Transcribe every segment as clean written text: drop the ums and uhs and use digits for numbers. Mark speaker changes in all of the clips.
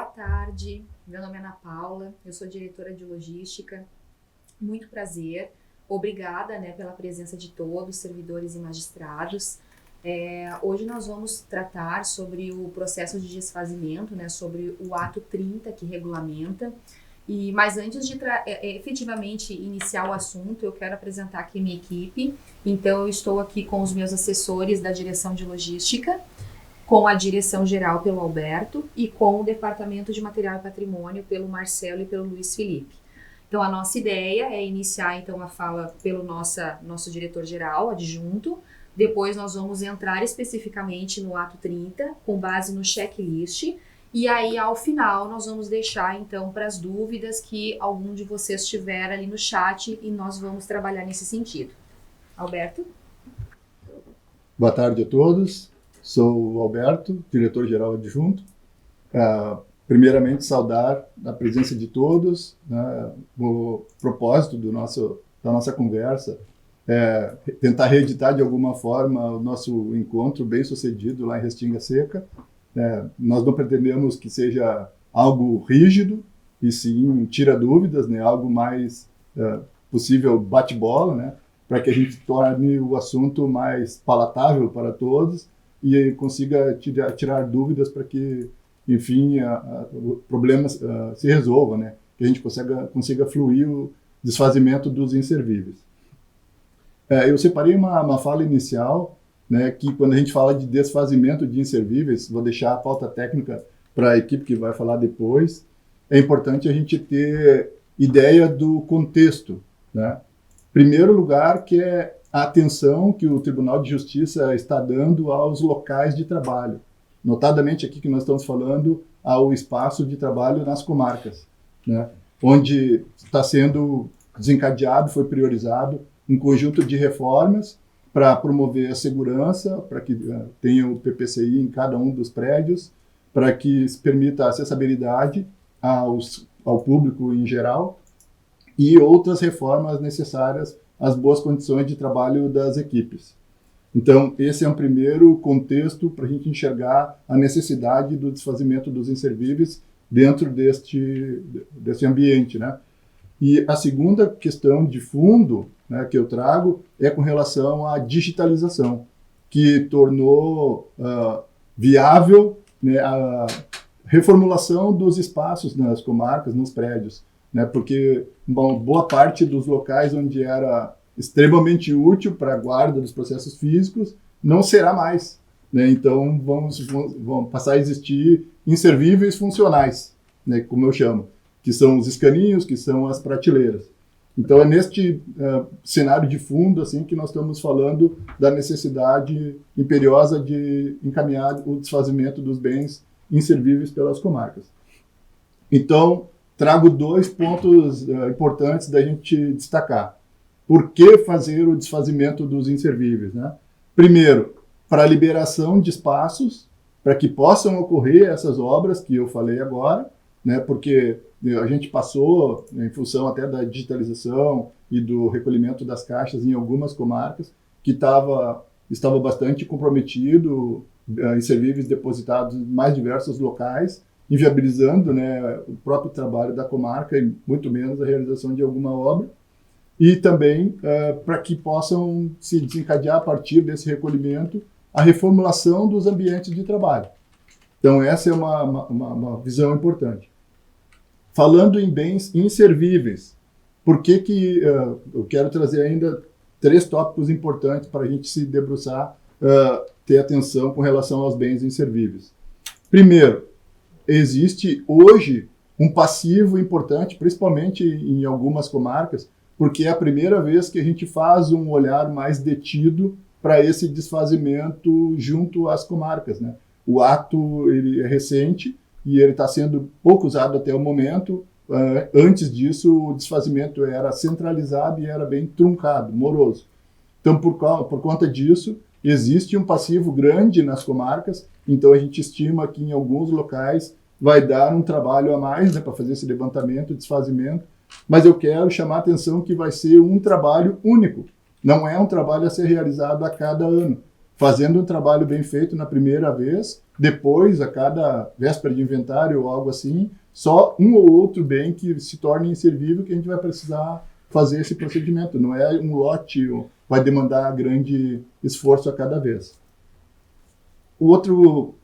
Speaker 1: Boa tarde, meu nome é Ana Paula, eu sou diretora de logística. Muito prazer, obrigada, pela presença de todos, servidores e magistrados. Hoje nós vamos tratar sobre o processo de desfazimento, sobre o ato 30 que regulamenta. Mas antes de efetivamente iniciar o assunto, eu quero apresentar aqui minha equipe. Então eu estou aqui com os meus assessores da direção de logística, com a direção geral pelo Alberto e com o departamento de material e patrimônio pelo Marcelo e pelo Luiz Felipe. Então a nossa ideia é iniciar então a fala pelo nosso diretor geral adjunto. Depois nós vamos entrar especificamente no ato 30 com base no checklist. E aí, ao final, nós vamos deixar, então, para as dúvidas que algum de vocês tiver ali no chat e nós vamos trabalhar nesse sentido. Alberto?
Speaker 2: Boa tarde a todos. Sou o Alberto, diretor-geral adjunto. Primeiramente, saudar a presença de todos. O propósito da nossa conversa é tentar reeditar de alguma forma o nosso encontro bem sucedido lá em Restinga Seca. Nós não pretendemos que seja algo rígido, e sim tira dúvidas, algo mais possível bate-bola, para que a gente torne o assunto mais palatável para todos e consiga tirar dúvidas para que, enfim, o problema se resolva, que a gente consiga fluir o desfazimento dos inservíveis. Eu separei uma fala inicial, que quando a gente fala de desfazimento de inservíveis, vou deixar a pauta técnica para a equipe que vai falar depois, é importante a gente ter ideia do contexto. Primeiro lugar, que é a atenção que o Tribunal de Justiça está dando aos locais de trabalho. Notadamente aqui que nós estamos falando ao espaço de trabalho nas comarcas, onde está sendo desencadeado, foi priorizado um conjunto de reformas para promover a segurança, para que tenha o PPCI em cada um dos prédios, para que se permita a acessibilidade ao público em geral e outras reformas necessárias às boas condições de trabalho das equipes. Então, esse é um primeiro contexto para a gente enxergar a necessidade do desfazimento dos inservíveis dentro desse ambiente, E a segunda questão de fundo, que eu trago é com relação à digitalização, que tornou viável a reformulação dos espaços nas comarcas, nos prédios, porque boa parte dos locais onde era extremamente útil para a guarda dos processos físicos não será mais. Então, vão passar a existir inservíveis funcionais, como eu chamo, que são os escaninhos, que são as prateleiras. Então, é neste cenário de fundo assim, que nós estamos falando da necessidade imperiosa de encaminhar o desfazimento dos bens inservíveis pelas comarcas. Então, trago 2 pontos importantes da gente destacar. Por que fazer o desfazimento dos inservíveis? Primeiro, para a liberação de espaços, para que possam ocorrer essas obras que eu falei agora, porque a gente passou, em função até da digitalização e do recolhimento das caixas em algumas comarcas, que estava bastante comprometido, inservíveis depositados em mais diversos locais, inviabilizando o próprio trabalho da comarca e muito menos a realização de alguma obra, e também para que possam se desencadear a partir desse recolhimento a reformulação dos ambientes de trabalho. Então essa é uma visão importante. Falando em bens inservíveis, por que eu quero trazer ainda 3 tópicos importantes para a gente se debruçar, ter atenção com relação aos bens inservíveis. Primeiro, existe hoje um passivo importante, principalmente em algumas comarcas, porque é a primeira vez que a gente faz um olhar mais detido para esse desfazimento junto às comarcas. O ato ele é recente, e ele está sendo pouco usado até o momento. Antes disso, o desfazimento era centralizado e era bem truncado, moroso. Então, por conta disso, existe um passivo grande nas comarcas, então a gente estima que em alguns locais vai dar um trabalho a mais para fazer esse levantamento, desfazimento, mas eu quero chamar a atenção que vai ser um trabalho único, não é um trabalho a ser realizado a cada ano. fazendo um trabalho bem feito na primeira vez, depois, a cada véspera de inventário ou algo assim, só um ou outro bem que se torne inservível que a gente vai precisar fazer esse procedimento. Não é um lote, vai demandar grande esforço a cada vez. O outro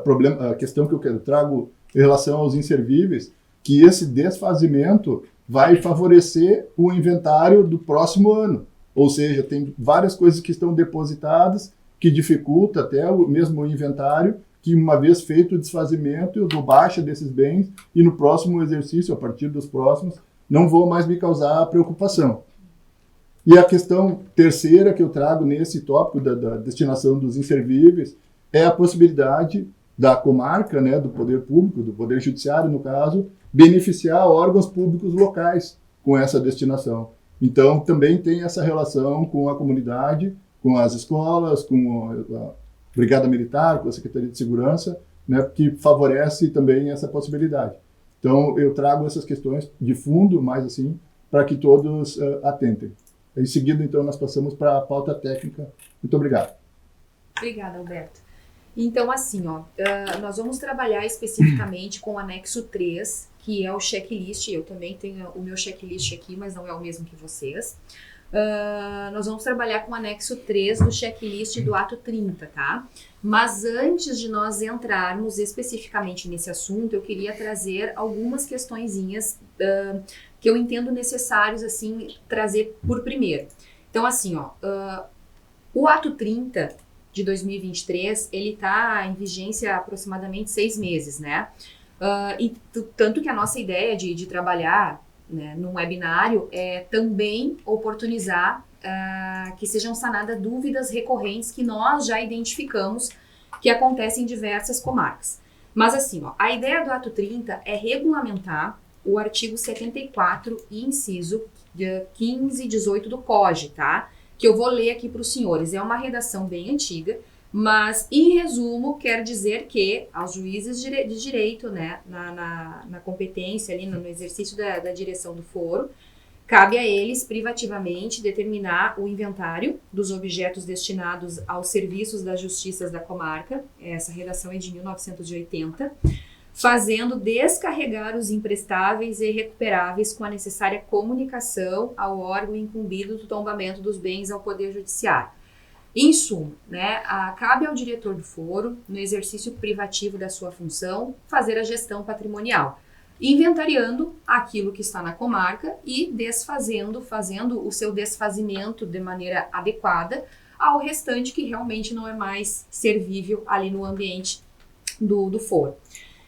Speaker 2: problema, a questão que eu trago em relação aos inservíveis, que esse desfazimento vai favorecer o inventário do próximo ano. Ou seja, tem várias coisas que estão depositadas que dificulta até o mesmo inventário, que uma vez feito o desfazimento, eu dou baixa desses bens e no próximo exercício, a partir dos próximos, não vou mais me causar preocupação. E a questão terceira que eu trago nesse tópico da destinação dos inservíveis é a possibilidade da comarca, né, do poder público, do poder judiciário, no caso, beneficiar órgãos públicos locais com essa destinação. Então, também tem essa relação com a comunidade, com as escolas, com a Brigada Militar, com a Secretaria de Segurança, né, que favorece também essa possibilidade. Então, eu trago essas questões de fundo, mais assim, para que todos atentem. Em seguida, então, nós passamos para a pauta técnica. Muito obrigado.
Speaker 1: Obrigada, Alberto. Então, assim, nós vamos trabalhar especificamente com o anexo 3, que é o checklist. Eu também tenho o meu checklist aqui, mas não é o mesmo que vocês. Nós vamos trabalhar com o anexo 3 do checklist do ato 30, tá? Mas antes de nós entrarmos especificamente nesse assunto, eu queria trazer algumas questõezinhas que eu entendo necessários, assim, trazer por primeiro. Então, assim, o ato 30 de 2023, ele está em vigência há aproximadamente 6 meses, né? E tanto que a nossa ideia de trabalhar, né, num webinário é também oportunizar que sejam sanadas dúvidas recorrentes que nós já identificamos que acontecem em diversas comarcas. Mas assim, a ideia do ato 30 é regulamentar o artigo 74 e inciso 15 e 18 do COG, tá? Que eu vou ler aqui para os senhores. É uma redação bem antiga, mas, em resumo, quer dizer que aos juízes de direito, né, na competência, ali no exercício da direção do foro, cabe a eles, privativamente, determinar o inventário dos objetos destinados aos serviços das justiças da comarca, essa redação é de 1980, fazendo descarregar os imprestáveis e recuperáveis com a necessária comunicação ao órgão incumbido do tombamento dos bens ao Poder Judiciário. Em suma, né, cabe ao diretor do foro, no exercício privativo da sua função, fazer a gestão patrimonial, inventariando aquilo que está na comarca e fazendo o seu desfazimento de maneira adequada ao restante que realmente não é mais servível ali no ambiente do foro.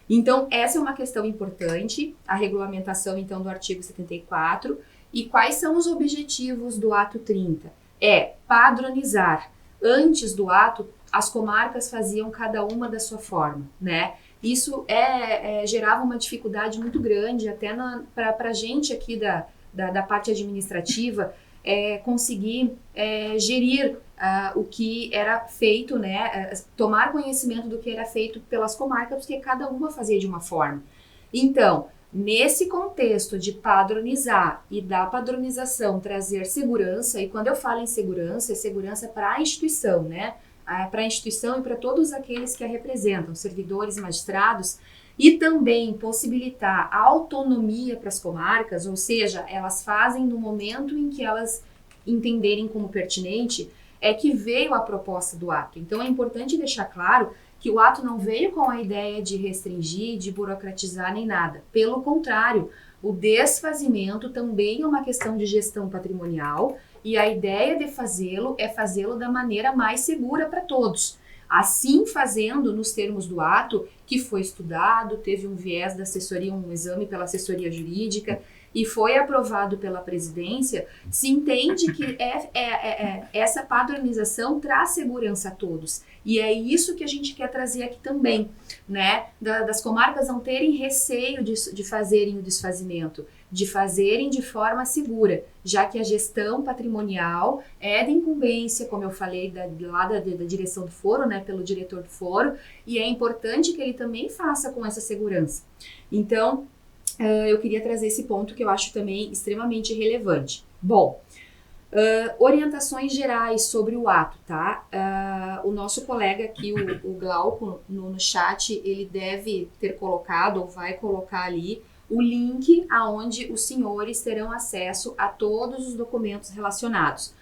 Speaker 1: Então, essa é uma questão importante, a regulamentação, então, do artigo 74. E quais são os objetivos do ato 30? É padronizar. Antes do ato, as comarcas faziam cada uma da sua forma, né? Isso gerava uma dificuldade muito grande, até para a gente aqui da parte administrativa, conseguir gerir o que era feito, né, tomar conhecimento do que era feito pelas comarcas, porque cada uma fazia de uma forma. Então, nesse contexto de padronizar e da padronização trazer segurança, e quando eu falo em segurança, é segurança para a instituição, né, para a instituição e para todos aqueles que a representam, servidores e magistrados, e também possibilitar autonomia para as comarcas, ou seja, elas fazem no momento em que elas entenderem como pertinente, é que veio a proposta do ato. Então é importante deixar claro que o ato não veio com a ideia de restringir, de burocratizar nem nada. Pelo contrário, o desfazimento também é uma questão de gestão patrimonial e a ideia de fazê-lo é fazê-lo da maneira mais segura para todos. Assim fazendo, nos termos do ato, que foi estudado, teve um viés da assessoria, um exame pela assessoria jurídica, e foi aprovado pela presidência, se entende que essa padronização traz segurança a todos. E é isso que a gente quer trazer aqui também, né? Das comarcas não terem receio de fazerem o desfazimento, de fazerem de forma segura, já que a gestão patrimonial é de incumbência, como eu falei, da direção do foro, né? Pelo diretor do foro, e é importante que ele também faça com essa segurança. Então, eu queria trazer esse ponto que eu acho também extremamente relevante. Bom, Orientações gerais sobre o ato, tá? O nosso colega aqui, o Glauco, no chat, ele deve ter colocado ou vai colocar ali o link aonde os senhores terão acesso a todos os documentos relacionados.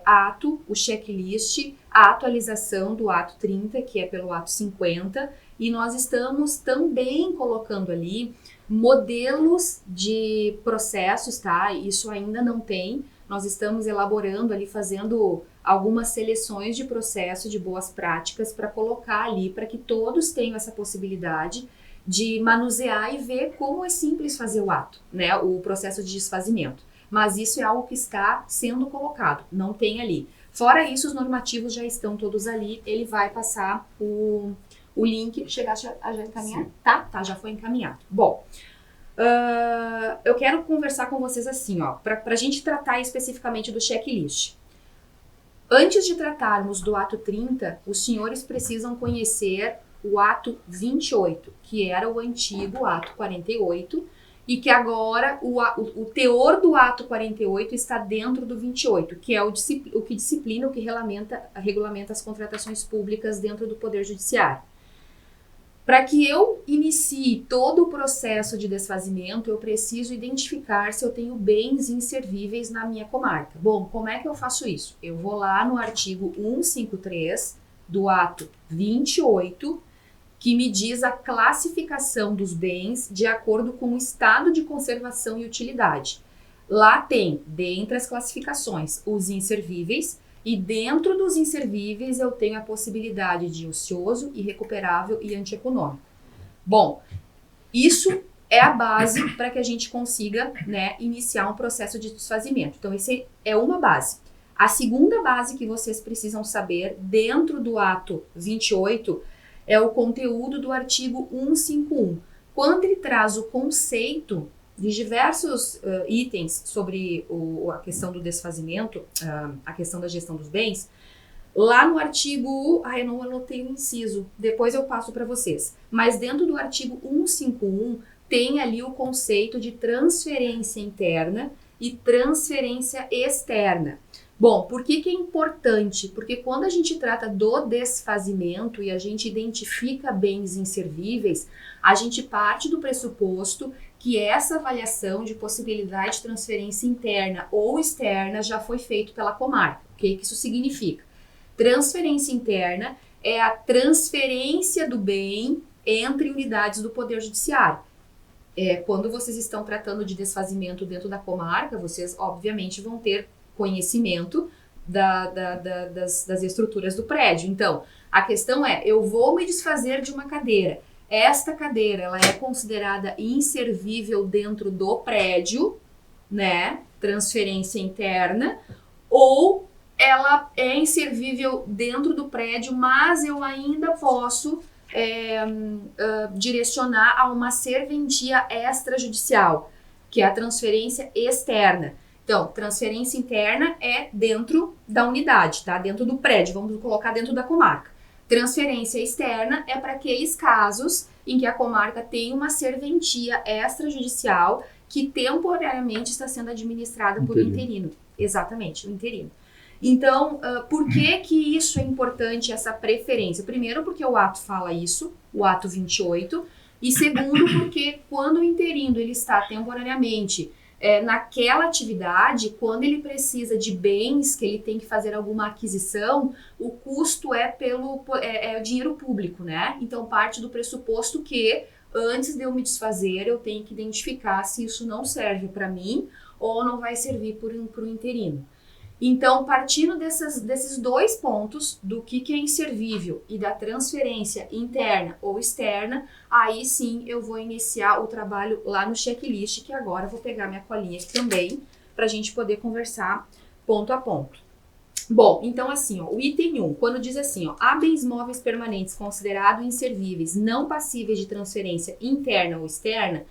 Speaker 1: Ato, o checklist, a atualização do ato 30, que é pelo ato 50, e nós estamos também colocando ali modelos de processos, tá? Isso ainda não tem. Nós estamos elaborando ali, fazendo algumas seleções de processo, de boas práticas, para colocar ali, para que todos tenham essa possibilidade de manusear e ver como é simples fazer o ato, né? O processo de desfazimento. Mas isso é algo que está sendo colocado, não tem ali. Fora isso, os normativos já estão todos ali, ele vai passar o link. Chegaste a já encaminhar? Tá, já foi encaminhado. Bom, eu quero conversar com vocês assim, ó, pra gente tratar especificamente do checklist. Antes de tratarmos do ato 30, os senhores precisam conhecer o ato 28, que era o antigo ato 48, e que agora o teor do ato 48 está dentro do 28, que é o que disciplina, o que regulamenta as contratações públicas dentro do Poder Judiciário. Para que eu inicie todo o processo de desfazimento, eu preciso identificar se eu tenho bens inservíveis na minha comarca. Bom, como é que eu faço isso? Eu vou lá no artigo 153 do ato 28, que me diz a classificação dos bens de acordo com o estado de conservação e utilidade. Lá tem, dentre as classificações, os inservíveis, e dentro dos inservíveis eu tenho a possibilidade de ocioso, irrecuperável e antieconômico. Bom, isso é a base para que a gente consiga, né, iniciar um processo de desfazimento. Então, esse é uma base. A segunda base que vocês precisam saber dentro do ato 28 é o conteúdo do artigo 151. Quando ele traz o conceito de diversos itens sobre a questão do desfazimento, a questão da gestão dos bens, lá no artigo... eu não anotei o inciso, depois eu passo para vocês. Mas dentro do artigo 151, tem ali o conceito de transferência interna e transferência externa. Bom, por que é importante? Porque quando a gente trata do desfazimento e a gente identifica bens inservíveis, a gente parte do pressuposto que essa avaliação de possibilidade de transferência interna ou externa já foi feito pela comarca. O que isso significa? Transferência interna é a transferência do bem entre unidades do Poder Judiciário. Quando vocês estão tratando de desfazimento dentro da comarca, vocês obviamente vão ter conhecimento das estruturas do prédio. Então, a questão é, eu vou me desfazer de uma cadeira. Esta cadeira, ela é considerada inservível dentro do prédio, né? Transferência interna, ou ela é inservível dentro do prédio, mas eu ainda posso direcionar a uma serventia extrajudicial, que é a transferência externa. Então, transferência interna é dentro da unidade, tá? Dentro do prédio, vamos colocar dentro da comarca. Transferência externa é para aqueles casos em que a comarca tem uma serventia extrajudicial que temporariamente está sendo administrada por interino. Exatamente, o interino. Então, por que isso é importante, essa preferência? Primeiro, porque o ato fala isso, o ato 28, e segundo, porque quando o interino ele está temporariamente naquela atividade, quando ele precisa de bens, que ele tem que fazer alguma aquisição, o custo é o dinheiro público, né? Então, parte do pressuposto que, antes de eu me desfazer, eu tenho que identificar se isso não serve para mim ou não vai servir para o interino. Então, partindo desses dois pontos, do que é inservível e da transferência interna ou externa, aí sim eu vou iniciar o trabalho lá no checklist, que agora eu vou pegar minha colinha aqui também, para a gente poder conversar ponto a ponto. Bom, então assim, ó, o item 1, quando diz assim, ó, há bens móveis permanentes considerados inservíveis, não passíveis de transferência interna ou externa,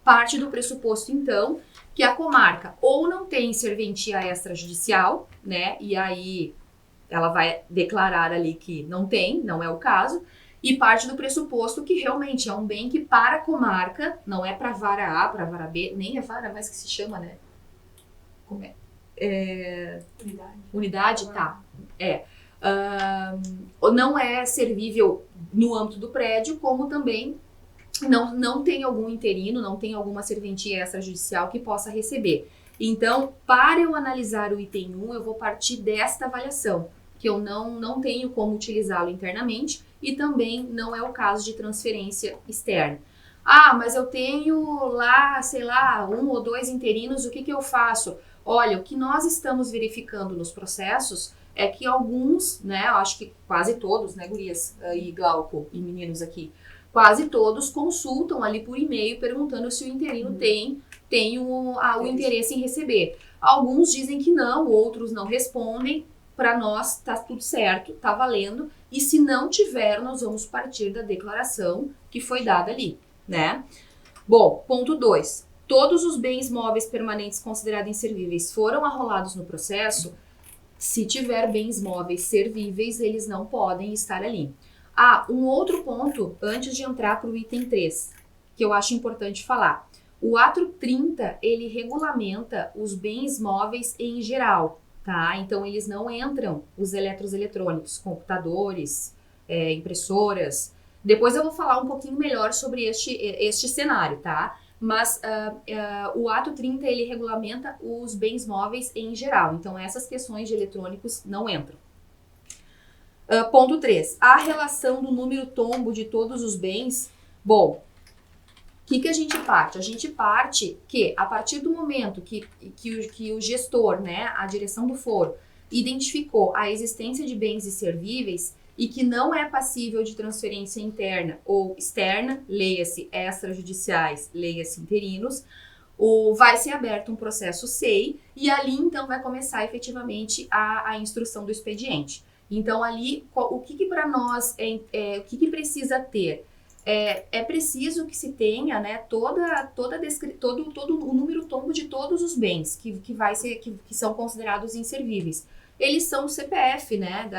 Speaker 1: parte do pressuposto, então, que a comarca ou não tem serventia extrajudicial, né, e aí ela vai declarar ali que não tem, não é o caso, e parte do pressuposto que realmente é um bem que para a comarca, não é para vara A, para vara B, nem é vara mais que se chama, né, como é? Unidade, tá. Não é servível no âmbito do prédio, como também não tem algum interino, não tem alguma serventia extrajudicial que possa receber. Então, para eu analisar o item 1, eu vou partir desta avaliação, que eu não tenho como utilizá-lo internamente e também não é o caso de transferência externa. Ah, mas eu tenho lá, sei lá, 1 ou 2 interinos, o que eu faço? Olha, o que nós estamos verificando nos processos é que alguns, né, eu acho que quase todos, né, gurias e Glauco e meninos aqui, quase todos consultam ali por e-mail perguntando se o interino tem o interesse em receber. Alguns dizem que não, outros não respondem. Para nós tá tudo certo, tá valendo. E se não tiver, nós vamos partir da declaração que foi dada ali, né? Bom, ponto 2. Todos os bens móveis permanentes considerados inservíveis foram arrolados no processo. Se tiver bens móveis servíveis, eles não podem estar ali. Ah, um outro ponto, antes de entrar para o item 3, que eu acho importante falar. O ato 30, ele regulamenta os bens móveis em geral, tá? Então, eles não entram os eletrônicos, computadores, impressoras. Depois eu vou falar um pouquinho melhor sobre este cenário, tá? Mas o ato 30, ele regulamenta os bens móveis em geral. Então, essas questões de eletrônicos não entram. Ponto 3. A relação do número tombo de todos os bens. Bom, o que a gente parte? A gente parte que, a partir do momento que o gestor, né, a direção do foro, identificou a existência de bens inservíveis e que não é passível de transferência interna ou externa, leia-se extrajudiciais, leia-se interinos, vai ser aberto um processo SEI e ali, então, vai começar efetivamente a instrução do expediente. Então, ali, o que para nós, o que precisa ter? É preciso que se tenha, né, todo o número tombo de todos os bens que são considerados inservíveis. Eles são o CPF, né,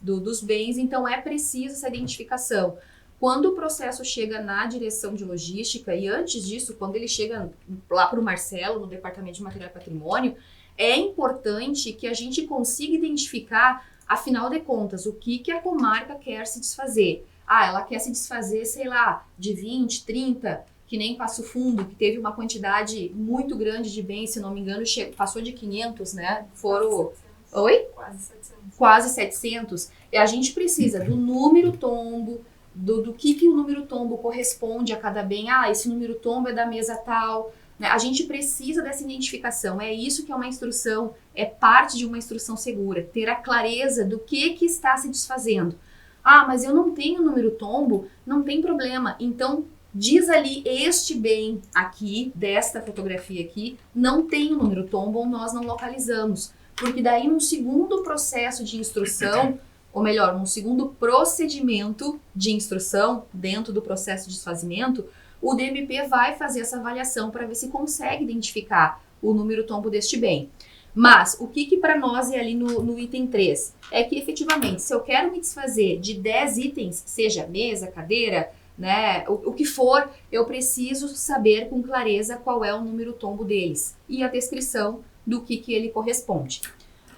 Speaker 1: dos bens, então é preciso essa identificação. Quando o processo chega na direção de logística, e antes disso, quando ele chega lá para o Marcelo, no Departamento de Material e Patrimônio, é importante que a gente consiga identificar, afinal de contas, o que a comarca quer se desfazer. Ah, ela quer se desfazer, sei lá, de 20, 30, que nem Passo Fundo, que teve uma quantidade muito grande de bens, se não me engano, passou de 500, né? Foram... Oi?
Speaker 3: Quase 700.
Speaker 1: Quase 700. E a gente precisa do número tombo, do que o número tombo corresponde a cada bem. Ah, esse número tombo é da mesa tal. Né? A gente precisa dessa identificação. É isso que é uma instrução, é parte de uma instrução segura. Ter a clareza do que está se desfazendo. Ah, mas eu não tenho número tombo, não tem problema. Então, diz ali, este bem aqui, desta fotografia aqui, não tem o número tombo ou nós não localizamos. Porque daí, num segundo processo de instrução, ou melhor, num segundo procedimento de instrução, dentro do processo de desfazimento, o DMP vai fazer essa avaliação para ver se consegue identificar o número tombo deste bem. Mas, o que para nós é ali no item 3? É que, efetivamente, se eu quero me desfazer de 10 itens, seja mesa, cadeira, né, o que for, eu preciso saber com clareza qual é o número tombo deles e a descrição do que ele corresponde.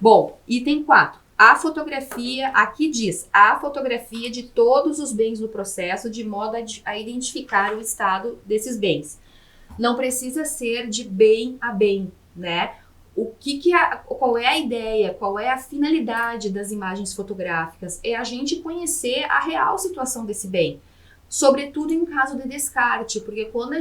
Speaker 1: Bom, item 4. A fotografia, aqui diz, a fotografia de todos os bens no processo, de modo a identificar o estado desses bens. Não precisa ser de bem a bem, né? Qual é a ideia, qual é a finalidade das imagens fotográficas? É a gente conhecer a real situação desse bem, sobretudo em caso de descarte, porque quando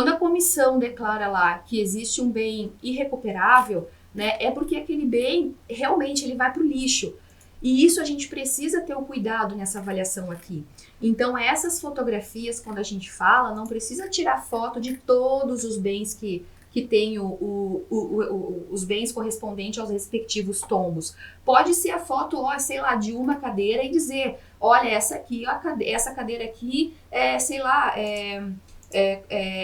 Speaker 1: a comissão declara lá que existe um bem irrecuperável, né, é porque aquele bem realmente ele vai para o lixo. E isso a gente precisa ter o cuidado nessa avaliação aqui. Então, essas fotografias, quando a gente fala, não precisa tirar foto de todos os bens que tem os bens correspondentes aos respectivos tombos. Pode ser a foto, sei lá, de uma cadeira e dizer, olha, essa cadeira aqui,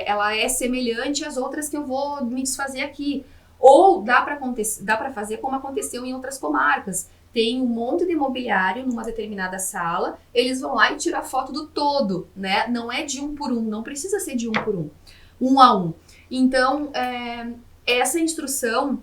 Speaker 1: ela é semelhante às outras que eu vou me desfazer aqui. Ou dá para fazer como aconteceu em outras comarcas. Tem um monte de mobiliário numa determinada sala, eles vão lá e tiram a foto do todo, né? Não é de um por um, não precisa ser de um por um, um a um. Então, essa instrução,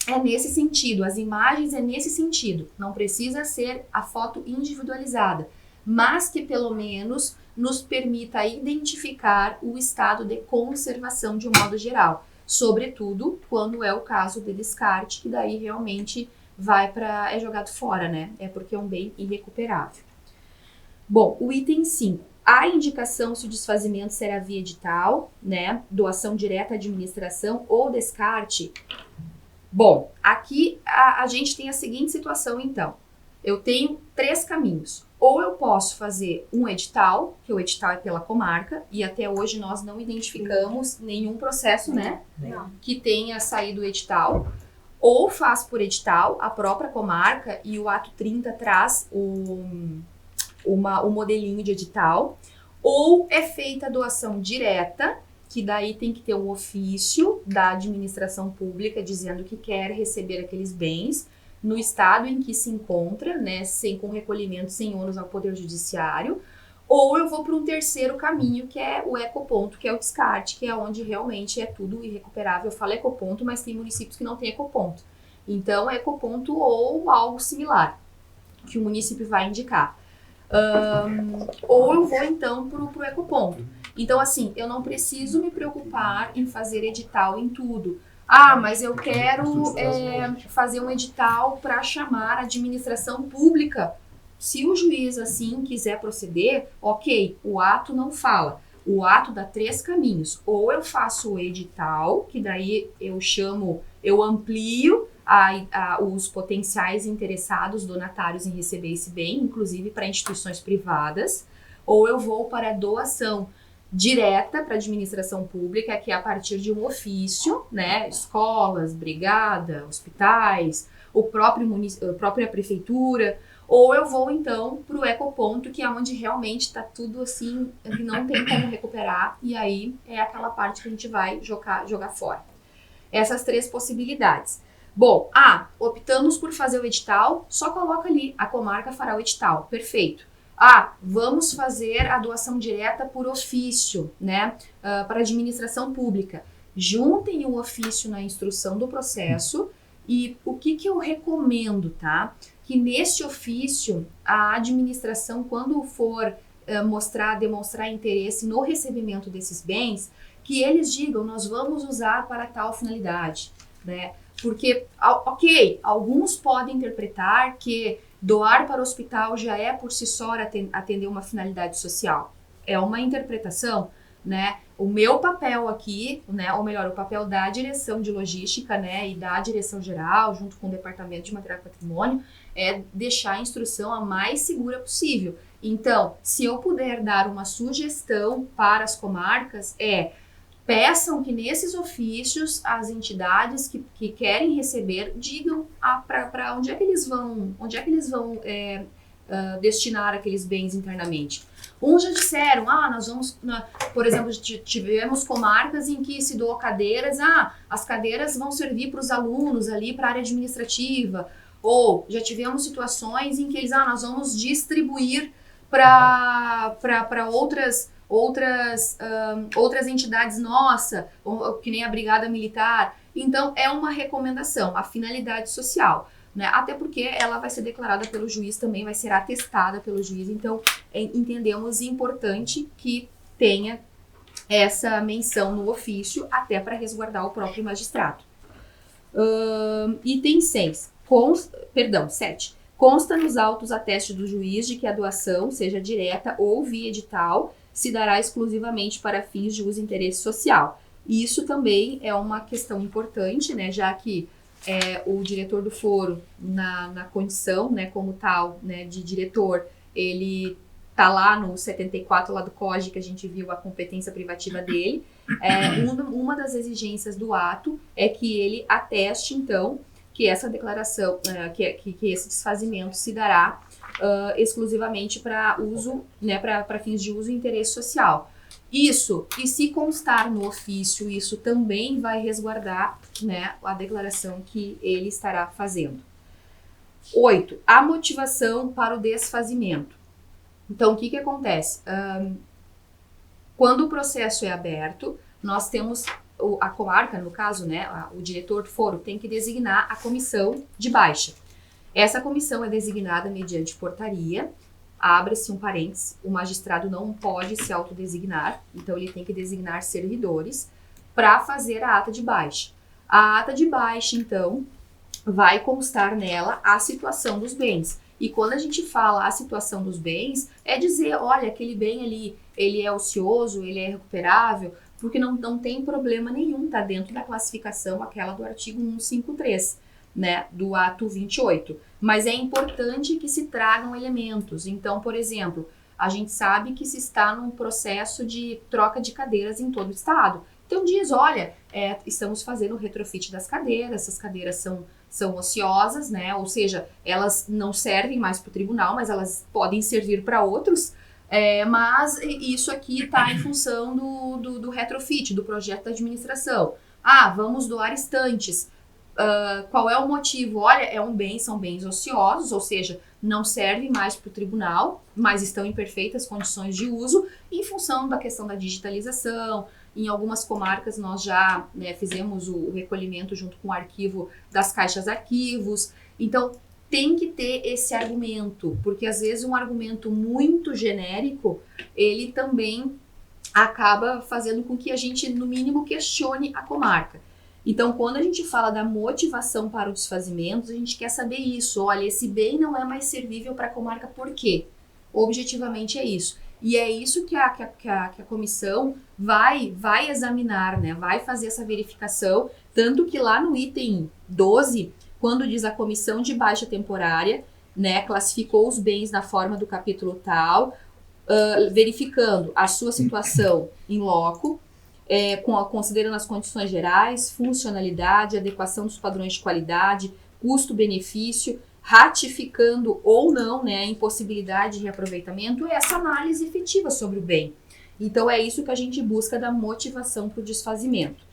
Speaker 1: é nesse sentido, as imagens é nesse sentido. Não precisa ser a foto individualizada, mas que pelo menos nos permita identificar o estado de conservação de um modo geral. Sobretudo quando é o caso de descarte, que daí realmente é jogado fora, né? É porque é um bem irrecuperável. Bom, o item 5. A indicação se o desfazimento será via edital, né? Doação direta à administração ou descarte. Bom, aqui a gente tem a seguinte situação, então. Eu tenho 3 caminhos. Ou eu posso fazer um edital, que o edital é pela comarca, e até hoje nós não identificamos nenhum processo, né, que tenha saído o edital. Ou faz por edital, a própria comarca, e o ato 30 traz o modelinho de edital. Ou é feita a doação direta, que daí tem que ter um ofício da administração pública dizendo que quer receber aqueles bens no estado em que se encontra, né, com recolhimento, sem ônus ao Poder Judiciário, ou eu vou para um terceiro caminho, que é o ecoponto, que é o descarte, que é onde realmente é tudo irrecuperável. Eu falo ecoponto, mas tem municípios que não tem ecoponto. Então, ecoponto ou algo similar, que o município vai indicar. Ou eu vou, então, para o ecoponto. Então, assim, eu não preciso me preocupar em fazer edital em tudo. Ah, mas eu quero fazer um edital para chamar a administração pública. Se o juiz assim quiser proceder, ok, o ato não fala. O ato dá 3 caminhos. Ou eu faço o edital, que daí eu amplio os potenciais interessados, donatários em receber esse bem, inclusive para instituições privadas. Ou eu vou para a doação direta para a administração pública, que é a partir de um ofício, né, escolas, brigada, hospitais, a própria prefeitura, ou eu vou então para o ecoponto, que é onde realmente está tudo assim, que não tem como recuperar, e aí é aquela parte que a gente vai jogar fora. Essas 3 possibilidades. Bom, optamos por fazer o edital, só coloca ali, a comarca fará o edital, perfeito. Vamos fazer a doação direta por ofício, né, para a administração pública. Juntem o ofício na instrução do processo e o que eu recomendo, tá? Que neste ofício, a administração, quando for demonstrar interesse no recebimento desses bens, que eles digam, nós vamos usar para tal finalidade, né? Porque, ok, alguns podem interpretar que doar para o hospital já é por si só atender uma finalidade social. É uma interpretação, né? O meu papel aqui, né, ou melhor, o papel da direção de logística, né, e da direção geral, junto com o departamento de material e patrimônio, é deixar a instrução a mais segura possível. Então, se eu puder dar uma sugestão para as comarcas, peçam que nesses ofícios as entidades que querem receber digam para onde é que eles vão destinar aqueles bens internamente. Uns já disseram, nós vamos, por exemplo, tivemos comarcas em que se doou cadeiras, as cadeiras vão servir para os alunos ali, para a área administrativa, ou já tivemos situações em que eles, nós vamos distribuir para outras entidades que nem a Brigada Militar. Então, é uma recomendação, a finalidade social, né? Até porque ela vai ser declarada pelo juiz, também vai ser atestada pelo juiz, então entendemos importante que tenha essa menção no ofício, até para resguardar o próprio magistrado. Item 7. Consta nos autos ateste do juiz de que a doação, seja direta ou via edital, se dará exclusivamente para fins de uso e interesse social. Isso também é uma questão importante, né, já que o diretor do foro, na condição, né, como tal, né, de diretor, ele está lá no 74 lá do COGE, que a gente viu a competência privativa dele. Uma das exigências do ato é que ele ateste, então, que essa declaração, que esse desfazimento se dará exclusivamente para uso, né, para fins de uso e interesse social. Isso, e se constar no ofício, isso também vai resguardar, né, a declaração que ele estará fazendo. 8. A motivação para o desfazimento. Então, o que acontece? Quando o processo é aberto, nós temos a comarca, no caso, né, o diretor do foro tem que designar a comissão de baixa. Essa comissão é designada mediante portaria, abre-se um parênteses, o magistrado não pode se autodesignar, então ele tem que designar servidores para fazer a ata de baixa. A ata de baixa, então, vai constar nela a situação dos bens. E quando a gente fala a situação dos bens, é dizer, olha, aquele bem ali, ele é ocioso, ele é recuperável, porque não tem problema nenhum, tá dentro da classificação aquela do artigo 153, né, do ato 28. Mas é importante que se tragam elementos. Então, por exemplo, a gente sabe que se está num processo de troca de cadeiras em todo o estado. Então diz, olha, estamos fazendo o retrofit das cadeiras, essas cadeiras são ociosas, né? Ou seja, elas não servem mais para o tribunal, mas elas podem servir para outros. Mas isso aqui está em função do retrofit, do projeto da administração. Vamos doar estantes. Qual é o motivo? Olha, são bens ociosos, ou seja, não servem mais para o tribunal, mas estão em perfeitas condições de uso, em função da questão da digitalização. Em algumas comarcas nós já fizemos o recolhimento junto com o arquivo das caixas arquivos. Então, tem que ter esse argumento, porque às vezes um argumento muito genérico, ele também acaba fazendo com que a gente, no mínimo, questione a comarca. Então, quando a gente fala da motivação para o desfazimento, a gente quer saber isso. Olha, esse bem não é mais servível para a comarca, por quê? Objetivamente é isso. E é isso que a comissão vai examinar, né? Vai fazer essa verificação, tanto que lá no item 12, quando diz a comissão de baixa temporária, né, classificou os bens na forma do capítulo tal, verificando a sua situação em loco, considerando as condições gerais, funcionalidade, adequação dos padrões de qualidade, custo-benefício, ratificando ou não, né, a impossibilidade de reaproveitamento, essa análise efetiva sobre o bem. Então, é isso que a gente busca da motivação para o desfazimento.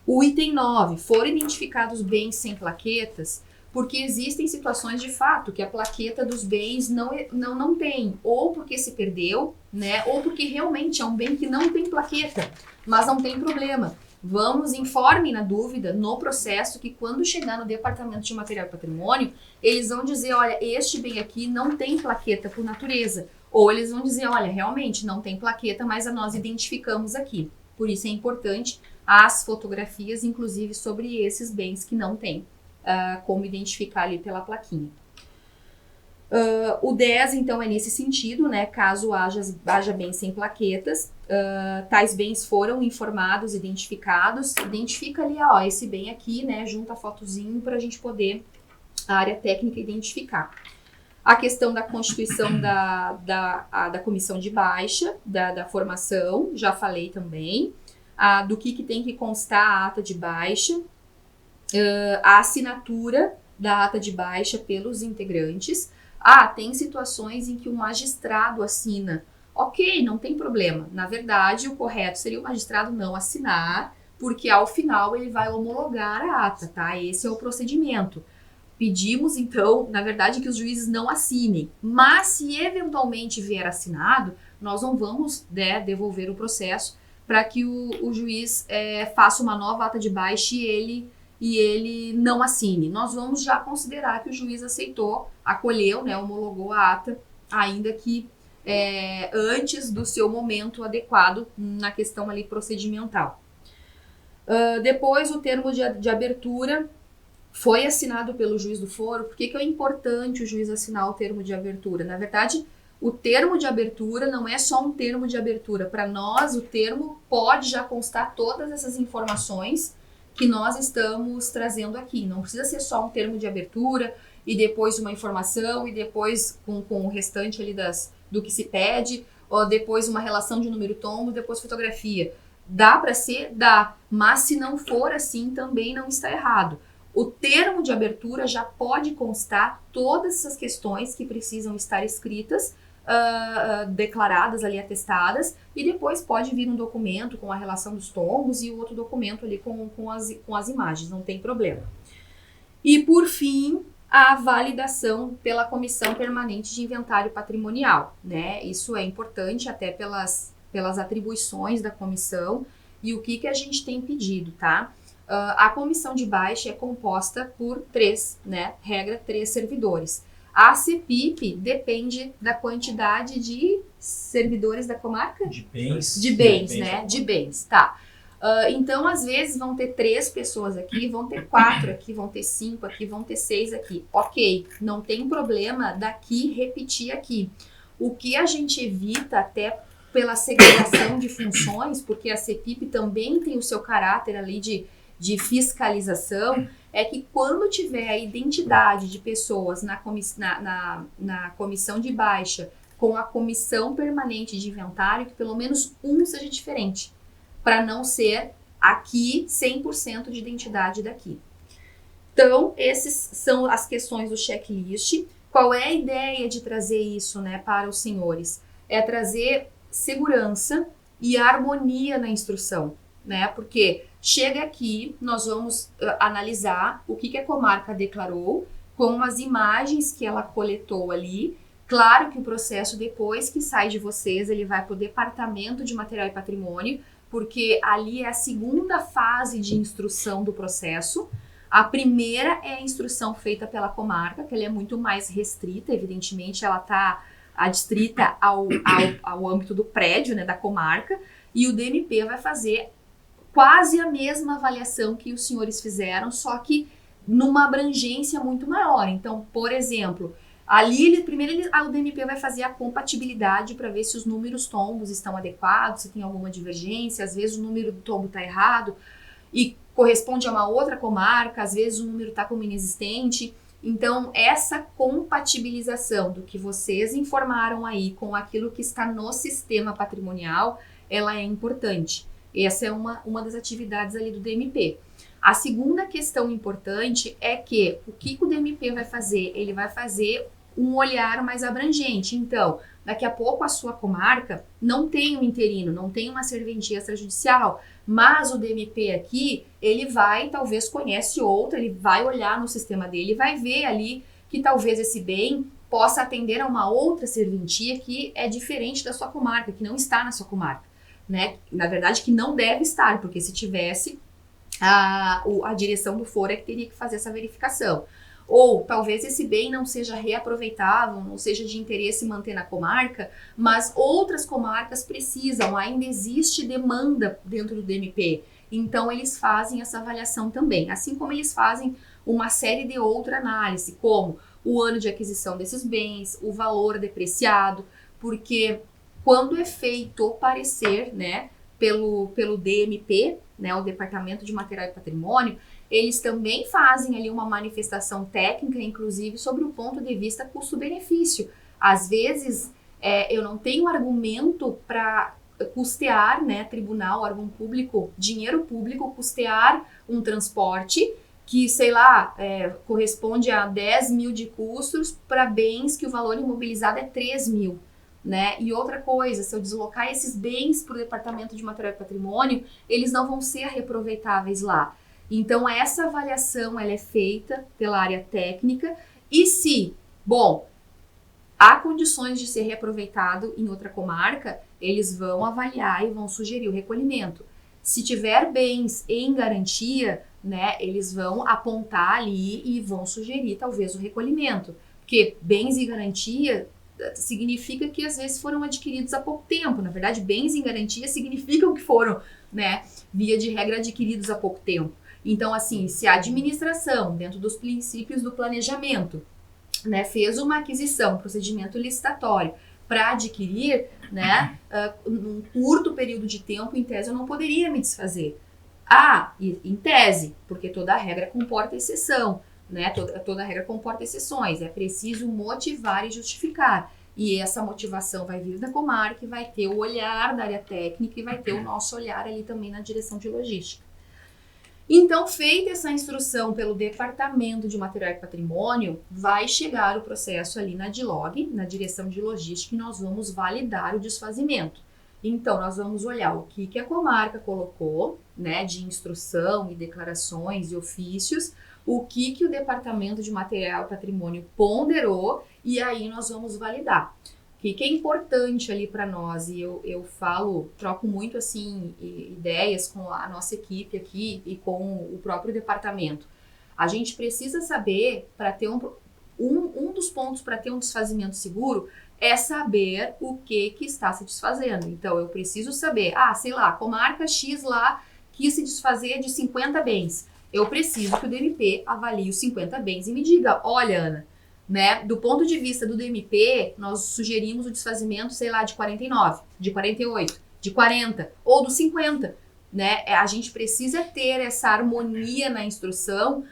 Speaker 1: O item 9, foram identificados bens sem plaquetas, porque existem situações de fato que a plaqueta dos bens não tem, ou porque se perdeu, né, ou porque realmente é um bem que não tem plaqueta, mas não tem problema. Vamos, informe na dúvida, no processo, que quando chegar no Departamento de Material e Patrimônio, eles vão dizer, olha, este bem aqui não tem plaqueta por natureza. Ou eles vão dizer, olha, realmente não tem plaqueta, mas nós identificamos aqui. Por isso é importante as fotografias, inclusive, sobre esses bens que não tem como identificar ali pela plaquinha. O 10, então, é nesse sentido, né? Caso haja bens sem plaquetas, tais bens foram informados, identificados, identifica ali, ó, esse bem aqui, né? Junta a fotozinho para a gente poder, a área técnica, identificar. A questão da constituição da comissão de baixa, da formação, já falei também. Do que tem que constar a ata de baixa, a assinatura da ata de baixa pelos integrantes. Tem situações em que o magistrado assina. Ok, não tem problema. Na verdade, o correto seria o magistrado não assinar, porque ao final ele vai homologar a ata, tá? Esse é o procedimento. Pedimos, então, na verdade, que os juízes não assinem. Mas, se eventualmente vier assinado, nós não vamos, né, devolver o processo para que o juiz faça uma nova ata de baixa e ele não assine. Nós vamos já considerar que o juiz aceitou, acolheu, né, homologou a ata, ainda que antes do seu momento adequado na questão ali procedimental. Depois, o termo de abertura foi assinado pelo juiz do foro. Por que é importante o juiz assinar o termo de abertura? Na verdade, o termo de abertura não é só um termo de abertura. Para nós, o termo pode já constar todas essas informações que nós estamos trazendo aqui. Não precisa ser só um termo de abertura e depois uma informação e depois com o restante ali do que se pede, ou depois uma relação de número tombo, depois fotografia. Dá para ser? Dá. Mas se não for assim, também não está errado. O termo de abertura já pode constar todas essas questões que precisam estar escritas, declaradas ali, atestadas, e depois pode vir um documento com a relação dos tombos e o outro documento ali com as imagens, não tem problema. E por fim, a validação pela Comissão Permanente de Inventário Patrimonial, né? Isso é importante até pelas atribuições da comissão, e o que a gente tem pedido, tá? A comissão de baixa é composta por 3, né? Regra, 3 servidores. A CEPIP depende da quantidade de servidores da comarca?
Speaker 3: De bens.
Speaker 1: De bens, né? De bens, tá. Então, às vezes, vão ter 3 pessoas aqui, vão ter 4 aqui, vão ter 5 aqui, vão ter 6 aqui. Ok, não tem problema daqui repetir aqui. O que a gente evita, até pela segregação de funções, porque a CEPIP também tem o seu caráter ali de fiscalização, é que quando tiver a identidade de pessoas na comissão de baixa com a comissão permanente de inventário, que pelo menos um seja diferente, para não ser aqui 100% de identidade daqui. Então, essas são as questões do checklist. Qual é a ideia de trazer isso, né, para os senhores? É trazer segurança e harmonia na instrução, né? Porque chega aqui, nós vamos analisar o que a comarca declarou com as imagens que ela coletou ali. Claro que o processo, depois que sai de vocês, ele vai para o Departamento de Material e Patrimônio, porque ali é a segunda fase de instrução do processo. A primeira é a instrução feita pela comarca, que ela é muito mais restrita, evidentemente ela está adstrita ao âmbito do prédio, né, da comarca, e o DMP vai fazer quase a mesma avaliação que os senhores fizeram, só que numa abrangência muito maior. Então, por exemplo, ali o DMP vai fazer a compatibilidade para ver se os números tombos estão adequados, se tem alguma divergência, às vezes o número do tombo está errado e corresponde a uma outra comarca, às vezes o número está como inexistente. Então, essa compatibilização do que vocês informaram aí com aquilo que está no sistema patrimonial, ela é importante. Essa é uma das atividades ali do DMP. A segunda questão importante é que o que o DMP vai fazer? Ele vai fazer um olhar mais abrangente. Então, daqui a pouco a sua comarca não tem um interino, não tem uma serventia extrajudicial, mas o DMP aqui, ele vai, talvez conhece outra, ele vai olhar no sistema dele, vai ver ali que talvez esse bem possa atender a uma outra serventia que é diferente da sua comarca, que não está na sua comarca, né? Na verdade, que não deve estar, porque se tivesse, a direção do foro é que teria que fazer essa verificação. Ou talvez esse bem não seja reaproveitável, não seja de interesse manter na comarca, mas outras comarcas precisam, ainda existe demanda dentro do DMP. Então eles fazem essa avaliação também, assim como eles fazem uma série de outra análise, como o ano de aquisição desses bens, o valor depreciado, porque quando é feito o parecer, né, pelo DMP, né, o Departamento de Material e Patrimônio, eles também fazem ali uma manifestação técnica, inclusive sobre o ponto de vista custo-benefício. Às vezes, eu não tenho argumento para custear, né, tribunal, órgão público, dinheiro público, custear um transporte que, sei lá, corresponde a 10 mil de custos para bens que o valor imobilizado é 3 mil. Né? E outra coisa, se eu deslocar esses bens para o Departamento de Material e Patrimônio, eles não vão ser reaproveitáveis lá. Então, essa avaliação ela é feita pela área técnica e se, bom, há condições de ser reaproveitado em outra comarca, eles vão avaliar e vão sugerir o recolhimento. Se tiver bens em garantia, né, eles vão apontar ali e vão sugerir talvez o recolhimento. Porque bens em garantia significa que às vezes foram adquiridos há pouco tempo. Na verdade, bens em garantia significam que foram, né, via de regra, adquiridos há pouco tempo. Então, assim, se a administração, dentro dos princípios do planejamento, né, fez uma aquisição, procedimento licitatório, para adquirir, né, num curto período de tempo, em tese, eu não poderia me desfazer. Em tese, porque toda regra comporta exceção, né, toda regra comporta exceções, é preciso motivar e justificar. E essa motivação vai vir da comarca, e vai ter o olhar da área técnica, e vai ter o nosso olhar ali também na direção de logística. Então, feita essa instrução pelo Departamento de Material e Patrimônio, vai chegar o processo ali na DILOG, na direção de logística, e nós vamos validar o desfazimento. Então, nós vamos olhar o que a comarca colocou, né, de instrução e declarações e ofícios, o que o Departamento de Material e Patrimônio ponderou, e aí nós vamos validar. que é importante ali para nós, e eu troco muito assim ideias com a nossa equipe aqui e com o próprio departamento. A gente precisa saber, para ter um dos pontos para ter um desfazimento seguro é saber o que está se desfazendo. Então, eu preciso saber, sei lá, a comarca X lá quis se desfazer de 50 bens. Eu preciso que o DMP avalie os 50 bens e me diga, olha, Ana, né, do ponto de vista do DMP, nós sugerimos o desfazimento, sei lá, de 49, de 48, de 40 ou dos 50, né? A gente precisa ter essa harmonia na instrução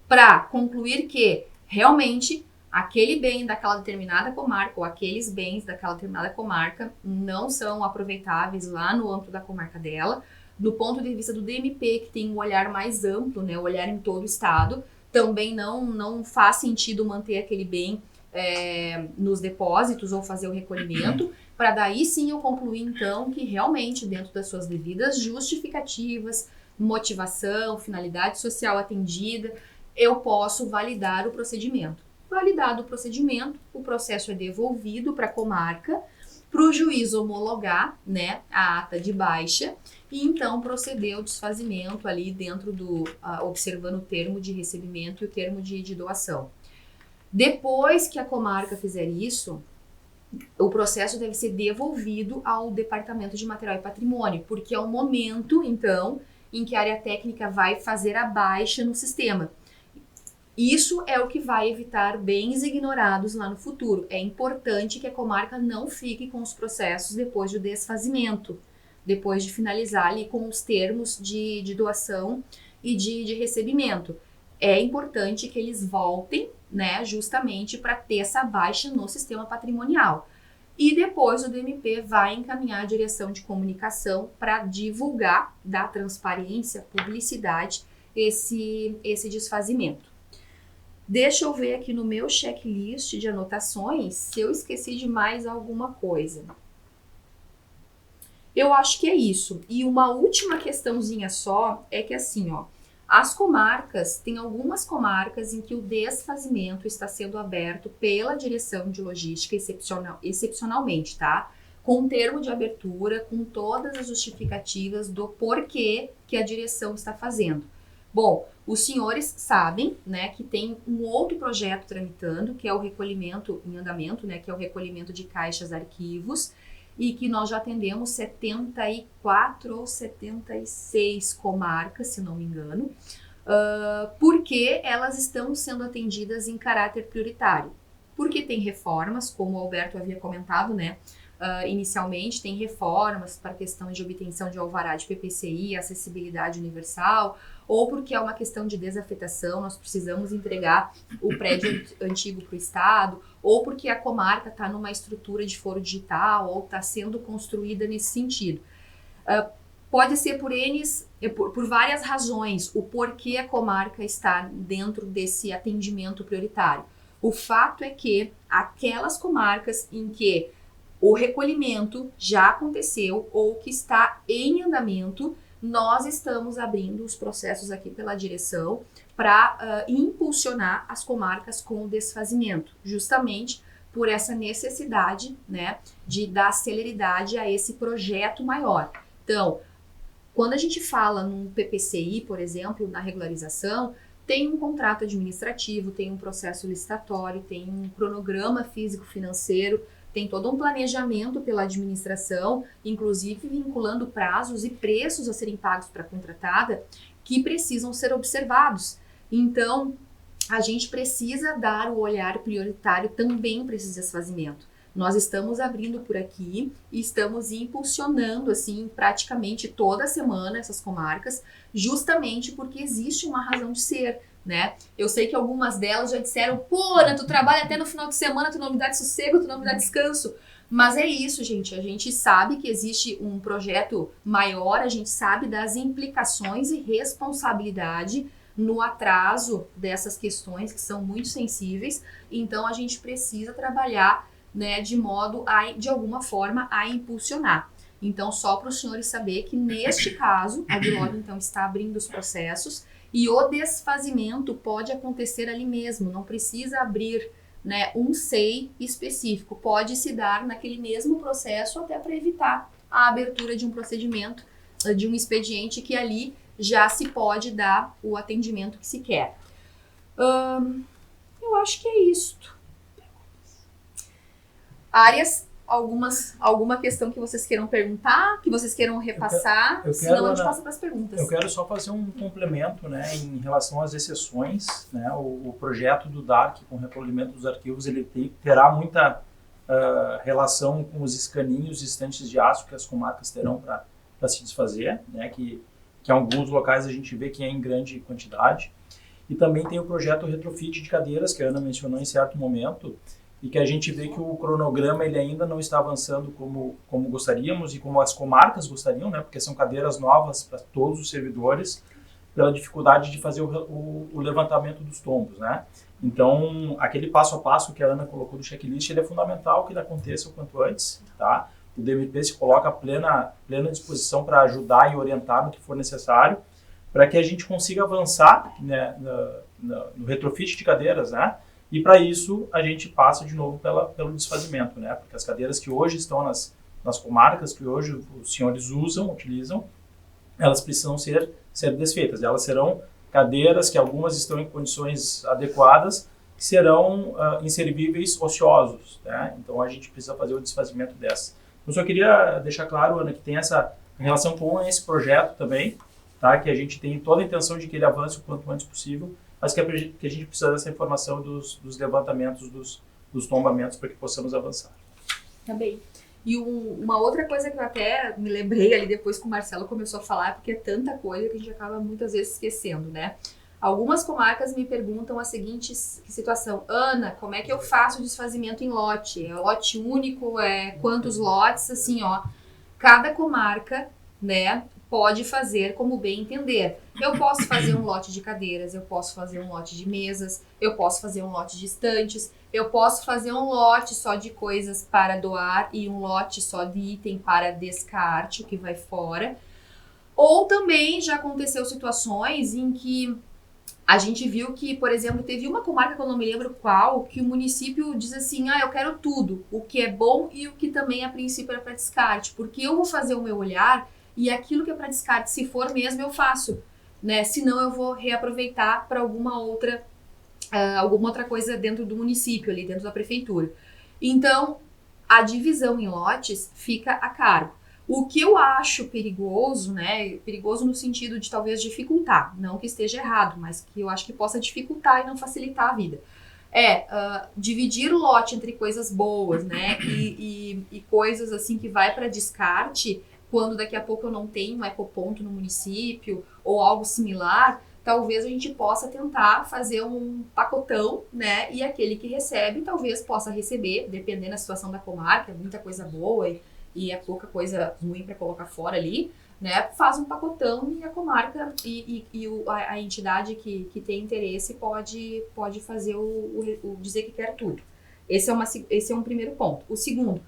Speaker 1: para concluir que realmente aquele bem daquela determinada comarca ou aqueles bens daquela determinada comarca não são aproveitáveis lá no âmbito da comarca dela. Do ponto de vista do DMP, que tem um olhar mais amplo, né, o olhar em todo o estado, também não faz sentido manter aquele bem nos depósitos ou fazer o recolhimento, para daí sim eu concluir então que realmente dentro das suas devidas justificativas, motivação, finalidade social atendida, eu posso validar o procedimento. Validado o procedimento, o processo é devolvido para a comarca, para o juiz homologar, né, a ata de baixa e então proceder ao desfazimento ali dentro observando o termo de recebimento e o termo de doação. Depois que a comarca fizer isso, o processo deve ser devolvido ao Departamento de Material e Patrimônio, porque é o momento, então, em que a área técnica vai fazer a baixa no sistema. Isso é o que vai evitar bens ignorados lá no futuro. É importante que a comarca não fique com os processos depois do desfazimento, depois de finalizar ali com os termos de doação e de recebimento. É importante que eles voltem, né, justamente para ter essa baixa no sistema patrimonial. E depois o DMP vai encaminhar a direção de comunicação para divulgar, dar transparência, publicidade, esse desfazimento. Deixa eu ver aqui no meu checklist de anotações se eu esqueci de mais alguma coisa. Eu acho que é isso. E uma última questãozinha só é que assim, ó, as comarcas, tem algumas comarcas em que o desfazimento está sendo aberto pela direção de logística excepcionalmente, tá? Com termo de abertura, com todas as justificativas do porquê que a direção está fazendo. Bom, os senhores sabem, né, que tem um outro projeto tramitando, que é o recolhimento em andamento, né, que é o recolhimento de caixas arquivos, e que nós já atendemos 74 ou 76 comarcas, se não me engano, porque elas estão sendo atendidas em caráter prioritário. Porque tem reformas, como o Alberto havia comentado, né, inicialmente tem reformas para questão de obtenção de alvará de PPCI, acessibilidade universal, ou porque é uma questão de desafetação, nós precisamos entregar o prédio antigo para o Estado, ou porque a comarca está numa estrutura de foro digital, ou está sendo construída nesse sentido. Pode ser por várias razões o porquê a comarca está dentro desse atendimento prioritário. O fato é que aquelas comarcas em que o recolhimento já aconteceu ou que está em andamento, nós estamos abrindo os processos aqui pela direção para impulsionar as comarcas com o desfazimento, justamente por essa necessidade, né, de dar celeridade a esse projeto maior. Então, quando a gente fala num PPCI, por exemplo, na regularização, tem um contrato administrativo, tem um processo licitatório, tem um cronograma físico-financeiro, tem todo um planejamento pela administração, inclusive vinculando prazos e preços a serem pagos para a contratada, que precisam ser observados. Então, a gente precisa dar o olhar prioritário também para esse desfazimento. Nós estamos abrindo por aqui e estamos impulsionando, assim, praticamente toda semana essas comarcas, justamente porque existe uma razão de ser, né? Eu sei que algumas delas já disseram, pô, Ana, tu trabalha até no final de semana, tu não me dá sossego, tu não me dá descanso. Mas é isso, gente, a gente sabe que existe um projeto maior, a gente sabe das implicações e responsabilidade no atraso dessas questões que são muito sensíveis, então a gente precisa trabalhar, né, de modo a, de alguma forma, a impulsionar. Então, só para os senhores saber que neste caso, a Deloitte então está abrindo os processos e o desfazimento pode acontecer ali mesmo, não precisa abrir né, um SEI específico. Pode se dar naquele mesmo processo até para evitar a abertura de um procedimento, de um expediente que ali já se pode dar o atendimento que se quer. Eu acho que é isto. Áreas, alguma questão que vocês queiram perguntar, que vocês queiram repassar, senão a gente passa para as perguntas.
Speaker 3: Eu quero só fazer um complemento, né, em relação às exceções, né, o projeto do DARC com o recolhimento dos arquivos, ele terá muita relação com os escaninhos e estantes de aço que as comarcas terão para se desfazer, né, que em alguns locais a gente vê que é em grande quantidade. E também tem o projeto retrofit de cadeiras, que a Ana mencionou em certo momento, e que a gente vê que o cronograma ele ainda não está avançando como gostaríamos e como as comarcas gostariam, né? Porque são cadeiras novas para todos os servidores, pela dificuldade de fazer o levantamento dos tombos, né? Então, aquele passo a passo que a Ana colocou do checklist, ele é fundamental que ele aconteça o quanto antes, tá? O DMP se coloca à plena disposição para ajudar e orientar no que for necessário, para que a gente consiga avançar, né, no retrofit de cadeiras, né? E para isso a gente passa de novo pelo desfazimento, né? Porque as cadeiras que hoje estão nas comarcas, que hoje os senhores utilizam, elas precisam ser desfeitas. Elas serão cadeiras que algumas estão em condições adequadas, que serão inservíveis ociosos, né? Então a gente precisa fazer o desfazimento dessas. Eu só queria deixar claro, Ana, que tem essa relação com esse projeto também, tá? Que a gente tem toda a intenção de que ele avance o quanto antes possível, mas que a gente precisa dessa informação dos levantamentos, dos tombamentos, para que possamos avançar.
Speaker 1: Tá bem. E uma outra coisa que eu até me lembrei ali depois que o Marcelo começou a falar, porque é tanta coisa que a gente acaba muitas vezes esquecendo, né? Algumas comarcas me perguntam a seguinte situação: Ana, como é que eu faço o desfazimento em lote? É lote único? É quantos lotes? Assim, ó, cada comarca, né, pode fazer como bem entender. Eu posso fazer um lote de cadeiras, eu posso fazer um lote de mesas, eu posso fazer um lote de estantes, eu posso fazer um lote só de coisas para doar e um lote só de item para descarte, o que vai fora. Ou também já aconteceu situações em que a gente viu que, por exemplo, teve uma comarca que eu não me lembro qual, que o município diz assim, eu quero tudo, o que é bom e o que também a princípio era para descarte, porque eu vou fazer o meu olhar e aquilo que é para descarte, se for mesmo, eu faço, né? Senão eu vou reaproveitar para alguma outra coisa dentro do município, ali dentro da prefeitura. Então, a divisão em lotes fica a cargo. O que eu acho perigoso, né? Perigoso no sentido de talvez dificultar, não que esteja errado, mas que eu acho que possa dificultar e não facilitar a vida. Dividir o lote entre coisas boas, né? E coisas assim que vai para descarte, quando daqui a pouco eu não tenho um ecoponto no município ou algo similar, talvez a gente possa tentar fazer um pacotão, né? E aquele que recebe talvez possa receber, dependendo da situação da comarca, muita coisa boa e é pouca coisa ruim para colocar fora ali, né? Faz um pacotão e a comarca a entidade que tem interesse pode fazer o dizer que quer tudo. Esse é um primeiro ponto. O segundo,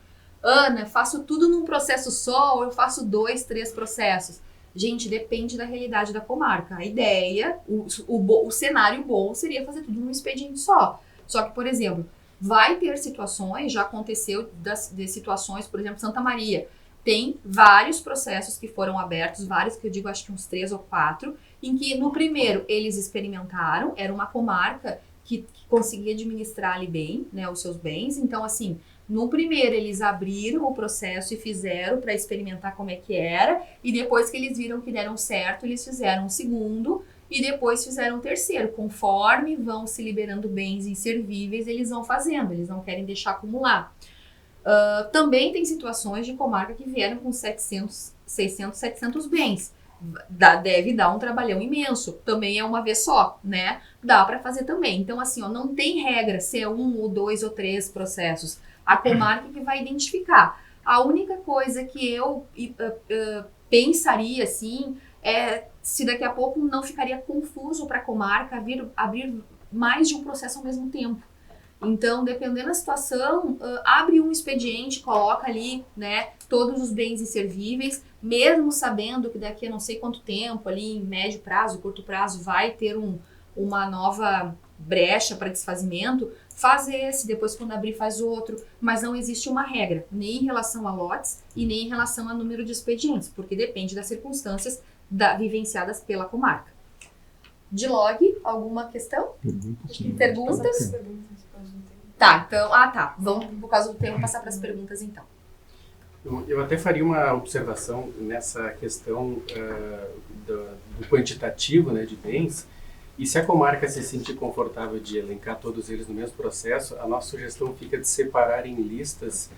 Speaker 1: Ana, faço tudo num processo só ou eu faço 2, 3 processos? Gente, depende da realidade da comarca. A ideia, o cenário bom seria fazer tudo num expediente só. Só que, por exemplo, vai ter situações, já aconteceu de situações, por exemplo, Santa Maria, tem vários processos que foram abertos, vários que eu digo, acho que uns 3 ou 4, em que no primeiro eles experimentaram, era uma comarca que conseguia administrar ali bem, né, os seus bens, então assim, no primeiro eles abriram o processo e fizeram para experimentar como é que era, e depois que eles viram que deram certo, eles fizeram um segundo, e depois fizeram um terceiro. Conforme vão se liberando bens inservíveis, eles vão fazendo, eles não querem deixar acumular. Também tem situações de comarca que vieram com 700, 600, 700 bens. Deve dar um trabalhão imenso. Também é uma vez só, né? Dá para fazer também. Então, assim, não tem regra se é 1 ou 2 ou 3 processos. A comarca que vai identificar. A única coisa que eu pensaria, assim, é se daqui a pouco não ficaria confuso para a comarca abrir mais de um processo ao mesmo tempo. Então, dependendo da situação, abre um expediente, coloca ali, né, todos os bens inservíveis, mesmo sabendo que daqui a não sei quanto tempo, ali em médio prazo, curto prazo, vai ter uma nova brecha para desfazimento, faz esse, depois quando abrir faz outro, mas não existe uma regra, nem em relação a lotes e nem em relação a número de expedientes, porque depende das circunstâncias vivenciadas pela comarca. Dilog, alguma questão? Perguntas? Tá, então, vamos, por causa do tempo, passar para as perguntas então.
Speaker 4: Eu até faria uma observação nessa questão do quantitativo, né, de bens, e se a comarca se sentir confortável de elencar todos eles no mesmo processo, a nossa sugestão fica de separar em listas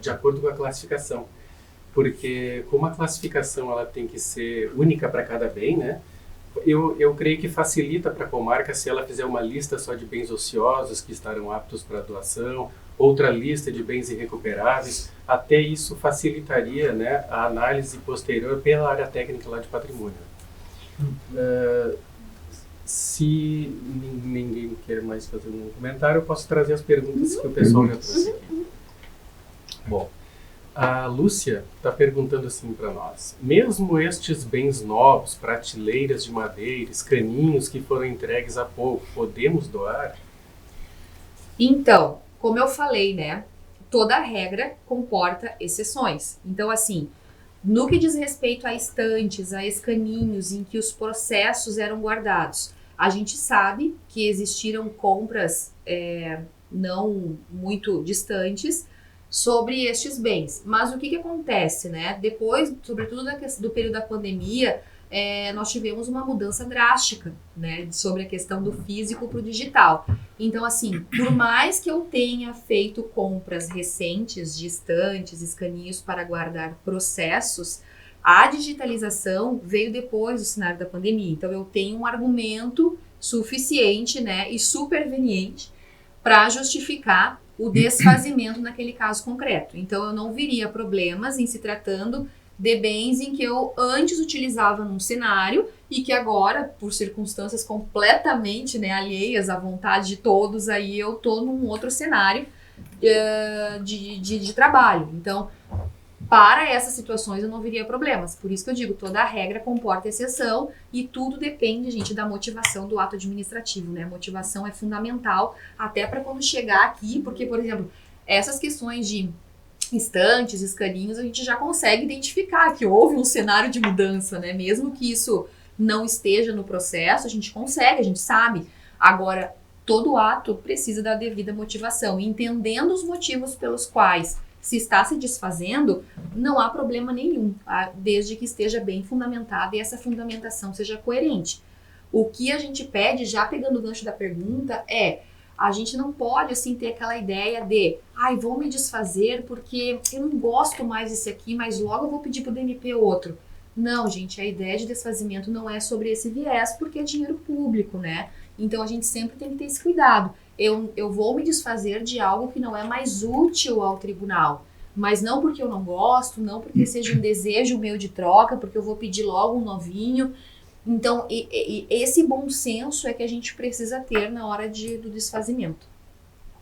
Speaker 4: de acordo com a classificação, porque como a classificação ela tem que ser única para cada bem, né, eu creio que facilita para a comarca se ela fizer uma lista só de bens ociosos que estarão aptos para doação, outra lista de bens irrecuperáveis. Até isso facilitaria, né, a análise posterior pela área técnica lá de patrimônio. Se ninguém quer mais fazer um comentário, eu posso trazer as perguntas que o pessoal já trouxe aqui. Bom, a Lúcia está perguntando assim para nós: mesmo estes bens novos, prateleiras de madeira, escaninhos que foram entregues há pouco, podemos doar?
Speaker 1: Então, como eu falei, né, toda regra comporta exceções. Então, assim, no que diz respeito a estantes, a escaninhos em que os processos eram guardados, a gente sabe que existiram compras não muito distantes sobre estes bens. Mas o que acontece, né? Depois, sobretudo do período da pandemia, nós tivemos uma mudança drástica, né, sobre a questão do físico para o digital. Então, assim, por mais que eu tenha feito compras recentes de estantes, escaninhos para guardar processos, a digitalização veio depois do cenário da pandemia. Então, eu tenho um argumento suficiente, né, e superveniente para justificar o desfazimento naquele caso concreto. Então, eu não viria problemas em se tratando de bens em que eu antes utilizava num cenário e que agora, por circunstâncias completamente, né, alheias à vontade de todos, aí eu tô num outro cenário de trabalho. Então, para essas situações eu não viria problemas. Por isso que eu digo, toda regra comporta exceção e tudo depende, gente, da motivação do ato administrativo, né? A motivação é fundamental até para quando chegar aqui, porque, por exemplo, essas questões de estantes, escaninhos, a gente já consegue identificar que houve um cenário de mudança, né? Mesmo que isso não esteja no processo, a gente consegue, a gente sabe. Agora, todo ato precisa da devida motivação. E entendendo os motivos pelos quais se está se desfazendo, não há problema nenhum, tá? Desde que esteja bem fundamentada e essa fundamentação seja coerente. O que a gente pede, já pegando o gancho da pergunta, a gente não pode, assim, ter aquela ideia de vou me desfazer porque eu não gosto mais desse aqui, mas logo eu vou pedir para o DMP outro. Não, gente, a ideia de desfazimento não é sobre esse viés, porque é dinheiro público, né? Então, a gente sempre tem que ter esse cuidado. Eu vou me desfazer de algo que não é mais útil ao tribunal, mas não porque eu não gosto, não porque seja um desejo meu de troca, porque eu vou pedir logo um novinho. Então, esse bom senso é que a gente precisa ter na hora do desfazimento.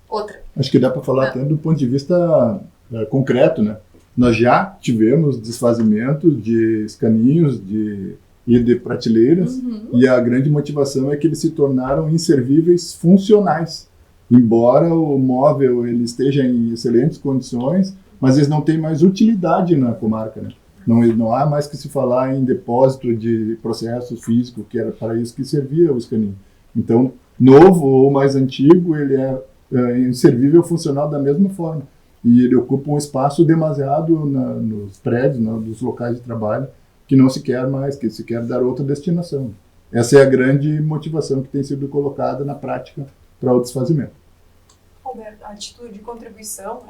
Speaker 1: Outra.
Speaker 2: Acho que dá para falar até do ponto de vista concreto, né? Nós já tivemos desfazimentos de escaninhos e de prateleiras, e a grande motivação é que eles se tornaram inservíveis funcionais. Embora o móvel ele esteja em excelentes condições, mas eles não têm mais utilidade na comarca, né? Não há mais que se falar em depósito de processo físico, que era para isso que servia o escaninho. Então, novo ou mais antigo, ele é inservível funcional da mesma forma. E ele ocupa um espaço demasiado nos prédios, nos locais de trabalho, que não se quer mais, que se quer dar outra destinação. Essa é a grande motivação que tem sido colocada na prática para o desfazimento.
Speaker 5: Roberto, a título de contribuição,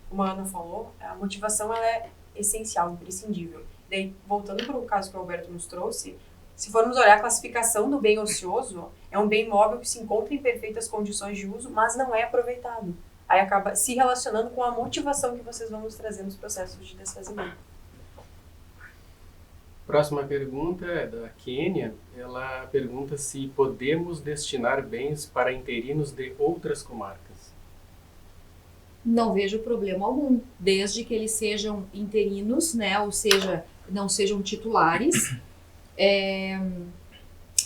Speaker 5: como a Ana falou, a motivação ela é essencial, imprescindível. Daí, voltando para o caso que o Alberto nos trouxe, se formos olhar a classificação do bem ocioso, é um bem móvel que se encontra em perfeitas condições de uso, mas não é aproveitado. Aí acaba se relacionando com a motivação que vocês vão nos trazer nos processos de desfazimento.
Speaker 4: Próxima pergunta é da Kênia. Ela pergunta se podemos destinar bens para interinos de outras comarcas.
Speaker 1: Não vejo problema algum, desde que eles sejam interinos, né, ou seja, não sejam titulares.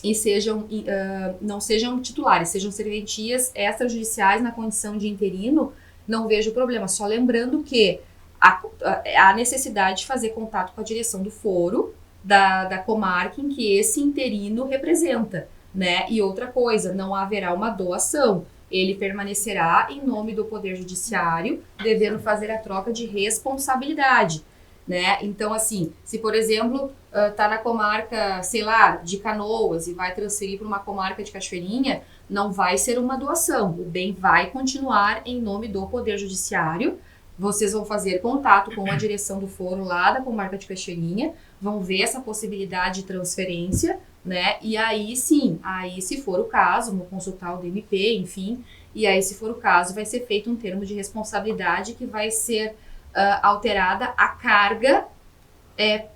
Speaker 1: e não sejam titulares, sejam serventias extrajudiciais na condição de interino, não vejo problema. Só lembrando que há necessidade de fazer contato com a direção do foro da comarca em que esse interino representa, né? E outra coisa, não haverá uma doação. Ele permanecerá em nome do Poder Judiciário, devendo fazer a troca de responsabilidade, né? Então, assim, se, por exemplo, tá na comarca, sei lá, de Canoas e vai transferir para uma comarca de Cachoeirinha, não vai ser uma doação. O bem vai continuar em nome do Poder Judiciário. Vocês vão fazer contato com a direção do foro lá da comarca de Cachoeirinha, vão ver essa possibilidade de transferência, né? E aí sim, aí se for o caso, vão consultar o DMP, enfim, e aí se for o caso, vai ser feito um termo de responsabilidade que vai ser alterada a carga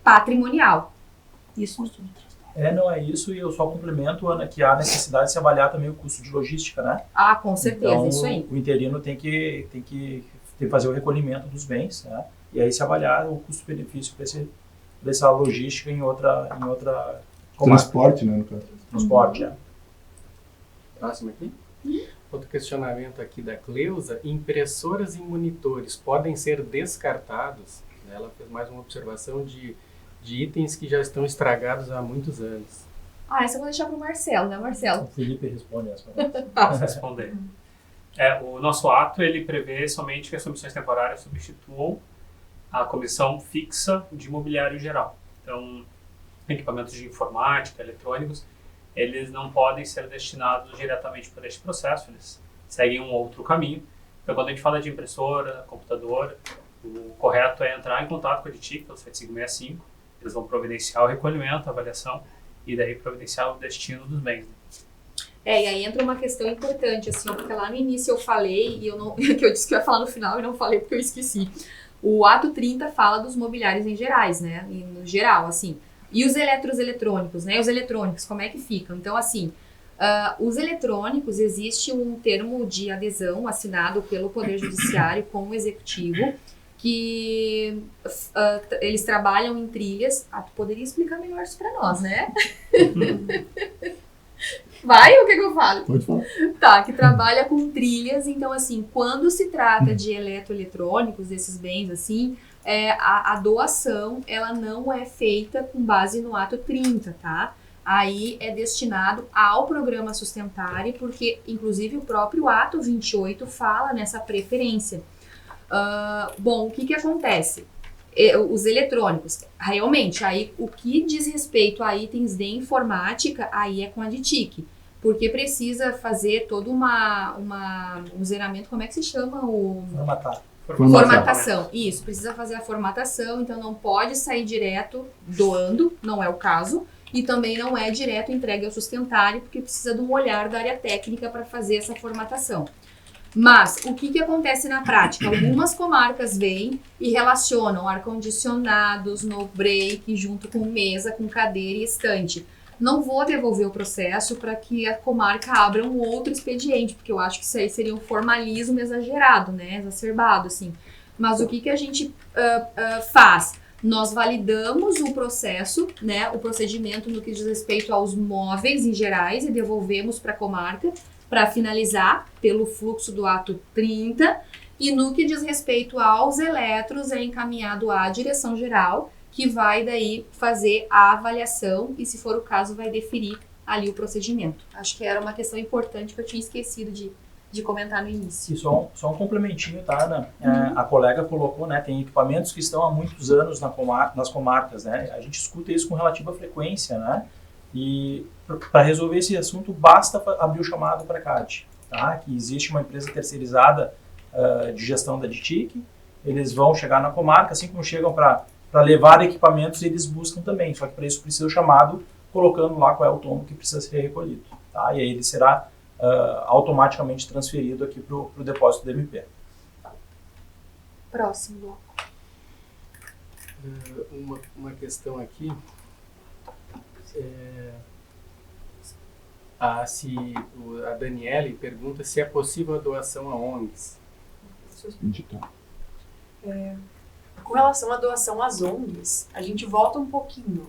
Speaker 1: patrimonial. Isso mesmo.
Speaker 3: Não é isso, e eu só complemento, Ana, que há necessidade de se avaliar também o custo de logística, né?
Speaker 1: Ah, com certeza,
Speaker 3: então,
Speaker 1: isso aí.
Speaker 3: O interino tem que fazer o recolhimento dos bens, né? E aí se avaliar o custo-benefício dessa logística em outra comarca.
Speaker 2: Transporte, né, no caso.
Speaker 3: Transporte,
Speaker 4: Próximo aqui. Outro questionamento aqui da Cleusa: impressoras e monitores podem ser descartados? Ela fez mais uma observação de itens que já estão estragados há muitos anos.
Speaker 1: Essa eu vou deixar para o Marcelo, né, Marcelo?
Speaker 3: O Felipe responde essa.
Speaker 6: Posso responder. O nosso ato, ele prevê somente que as comissões temporárias substituam a comissão fixa de imobiliário geral. Então, equipamentos de informática, eletrônicos, eles não podem ser destinados diretamente para este processo, eles seguem um outro caminho. Então, quando a gente fala de impressora, computador, o correto é entrar em contato com a DITIC, pelo 7565, eles vão providenciar o recolhimento, a avaliação, e daí providenciar o destino dos bens.
Speaker 1: E aí entra uma questão importante, assim, porque lá no início eu falei, que eu disse que eu ia falar no final e não falei porque eu esqueci. O ato 30 fala dos mobiliários em gerais, né, no geral, assim. E os eletrônicos, né, os eletrônicos, como é que ficam? Então, assim, os eletrônicos, existe um termo de adesão assinado pelo Poder Judiciário com o Executivo, que eles trabalham em trilhas. Tu poderia explicar melhor isso para nós, né? Vai ou o que eu falo?
Speaker 2: Pode falar.
Speaker 1: Tá, que trabalha com trilhas. Então, assim, quando se trata de eletrônicos, desses bens, assim, a doação, ela não é feita com base no ato 30, tá? Aí é destinado ao programa sustentário, porque, inclusive, o próprio ato 28 fala nessa preferência. Bom, o que acontece? Os eletrônicos, realmente, aí o que diz respeito a itens de informática, aí é com a DITIC, porque precisa fazer todo um zeramento, como é que se chama? Formatação, isso, precisa fazer a formatação, então não pode sair direto doando, não é o caso, e também não é direto entregue ao sustentário, porque precisa de um olhar da área técnica para fazer essa formatação. Mas, o que acontece na prática? Algumas comarcas vêm e relacionam ar-condicionados no break, junto com mesa, com cadeira e estante. Não vou devolver o processo para que a comarca abra um outro expediente, porque eu acho que isso aí seria um formalismo exagerado, né? Exacerbado, assim. Mas o que a gente faz? Nós validamos o processo, né? O procedimento no que diz respeito aos móveis em gerais e devolvemos para a comarca, para finalizar pelo fluxo do ato 30, e no que diz respeito aos eletros é encaminhado à direção geral, que vai daí fazer a avaliação e, se for o caso, vai deferir ali o procedimento. Acho que era uma questão importante que eu tinha esquecido de comentar no início.
Speaker 3: E só um complementinho, tá, Ana? A colega colocou, né, tem equipamentos que estão há muitos anos nas comarcas, né? A gente escuta isso com relativa frequência, né? E para resolver esse assunto, basta abrir o chamado para a CAD, tá? Que existe uma empresa terceirizada de gestão da DITIC, eles vão chegar na comarca, assim como chegam para levar equipamentos, eles buscam também, só que para isso precisa o chamado, colocando lá qual é o tombo que precisa ser recolhido, tá? E aí ele será automaticamente transferido aqui para o depósito do MP.
Speaker 1: Próximo bloco.
Speaker 4: Uma questão aqui. A Daniele pergunta se é possível a doação a ONGs.
Speaker 5: Com relação à doação às ONGs, a gente volta um pouquinho.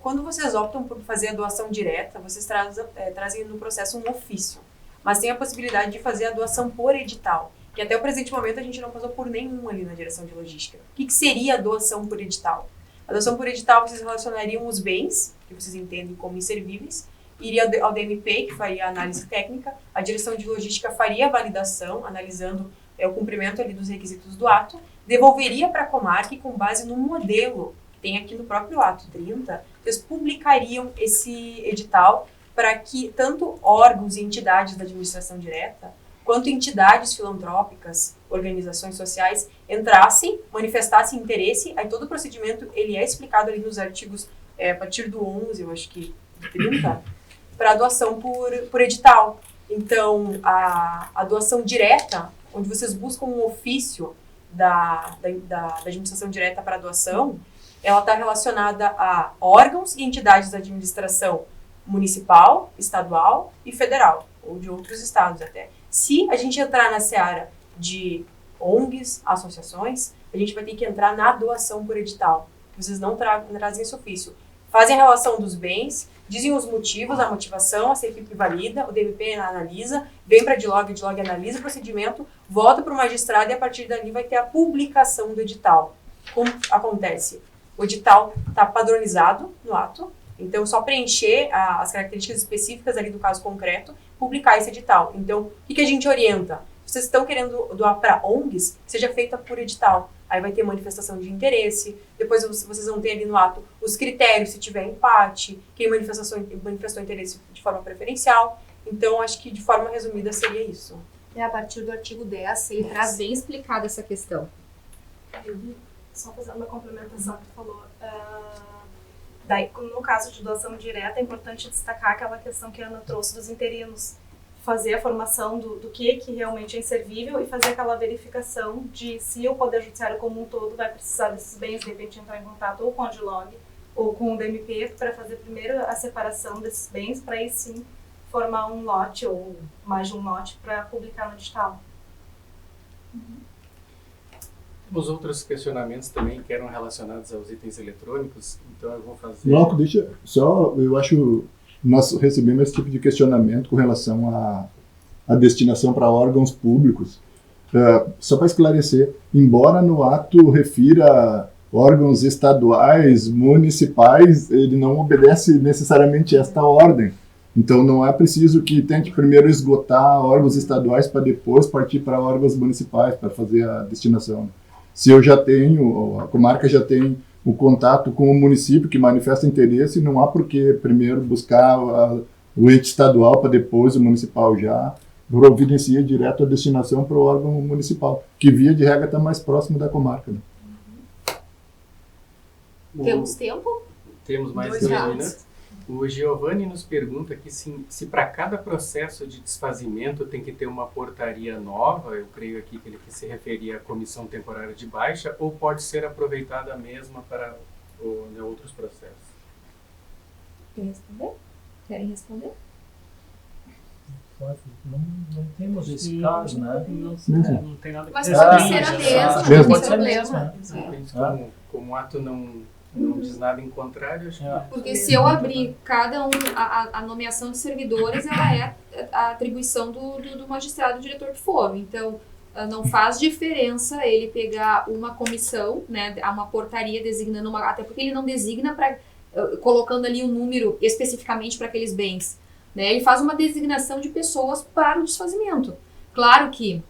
Speaker 5: Quando vocês optam por fazer a doação direta, vocês trazem no processo um ofício, mas tem a possibilidade de fazer a doação por edital, que até o presente momento a gente não passou por nenhum ali na direção de logística. O que seria a doação por edital? A doação por edital, vocês relacionariam os bens, que vocês entendem como inservíveis, iria ao DMP, que faria a análise técnica, a direção de logística faria a validação, analisando o cumprimento ali dos requisitos do ato, devolveria para a Comarc com base no modelo que tem aqui no próprio ato 30, vocês publicariam esse edital para que tanto órgãos e entidades da administração direta, quanto entidades filantrópicas, organizações sociais, entrassem, manifestassem interesse, aí todo o procedimento ele é explicado ali nos artigos, a partir do 11, eu acho que 30, para doação por edital. Então, a doação direta, onde vocês buscam um ofício da administração direta para a doação, ela está relacionada a órgãos e entidades da administração municipal, estadual e federal, ou de outros estados até. Se a gente entrar na seara de ONGs, associações, a gente vai ter que entrar na doação por edital. Vocês não trazem esse ofício. Fazem a relação dos bens, dizem os motivos, a motivação, a CFIP valida, o DMP analisa, vem para a DILOG analisa o procedimento, volta para o magistrado e a partir dali vai ter a publicação do edital. Como acontece? O edital está padronizado no ato, então só preencher as características específicas ali do caso concreto, publicar esse edital. Então, o que a gente orienta? Vocês estão querendo doar para ONGs, seja feita por edital. Aí vai ter manifestação de interesse, depois vocês vão ter ali no ato os critérios, se tiver empate, quem manifestou interesse de forma preferencial. Então, acho que de forma resumida seria isso.
Speaker 1: A partir do artigo 10, ele traz bem explicada essa questão.
Speaker 7: Só fazendo uma complementação que tu falou. Daí, no caso de doação direta, é importante destacar aquela questão que a Ana trouxe dos interinos. Fazer a formação do que realmente é inservível e fazer aquela verificação de se o Poder Judiciário como um todo vai precisar desses bens, de repente entrar em contato ou com a DILOG ou com o DMP para fazer primeiro a separação desses bens, para aí sim formar um lote ou mais de um lote para publicar no digital.
Speaker 4: Temos outros questionamentos também que eram relacionados aos itens eletrônicos, então eu vou fazer...
Speaker 2: Glauco, deixa só, eu acho... Nós recebemos esse tipo de questionamento com relação à destinação para órgãos públicos. Só para esclarecer, embora no ato refira órgãos estaduais, municipais, ele não obedece necessariamente esta ordem. Então não é preciso que tenha que primeiro esgotar órgãos estaduais para depois partir para órgãos municipais para fazer a destinação. Se eu já tenho, a comarca já tem o contato com o município que manifesta interesse, não há por que primeiro buscar o ente estadual para depois o municipal, já providencia direto a destinação para o órgão municipal, que via de regra está mais próximo da comarca. Né?
Speaker 1: Temos tempo?
Speaker 4: Temos mais 2 minutos. O Giovanni nos pergunta aqui se para cada processo de desfazimento tem que ter uma portaria nova, eu creio aqui que ele se referia à comissão temporária de baixa, ou pode ser aproveitada a mesma para outros processos.
Speaker 1: Querem responder?
Speaker 3: Não temos esse caso, né?
Speaker 6: Não tem nada que
Speaker 1: mas pode ser a mesma, não tem problema.
Speaker 4: Como ato não diz nada em contrário, acho que...
Speaker 1: Porque se eu abrir cada a nomeação de servidores, ela é a atribuição do magistrado diretor do foro. Então, não faz diferença ele pegar uma comissão, né, uma portaria designando até porque ele não designa colocando ali um número especificamente para aqueles bens. Né? Ele faz uma designação de pessoas para o desfazimento. Claro que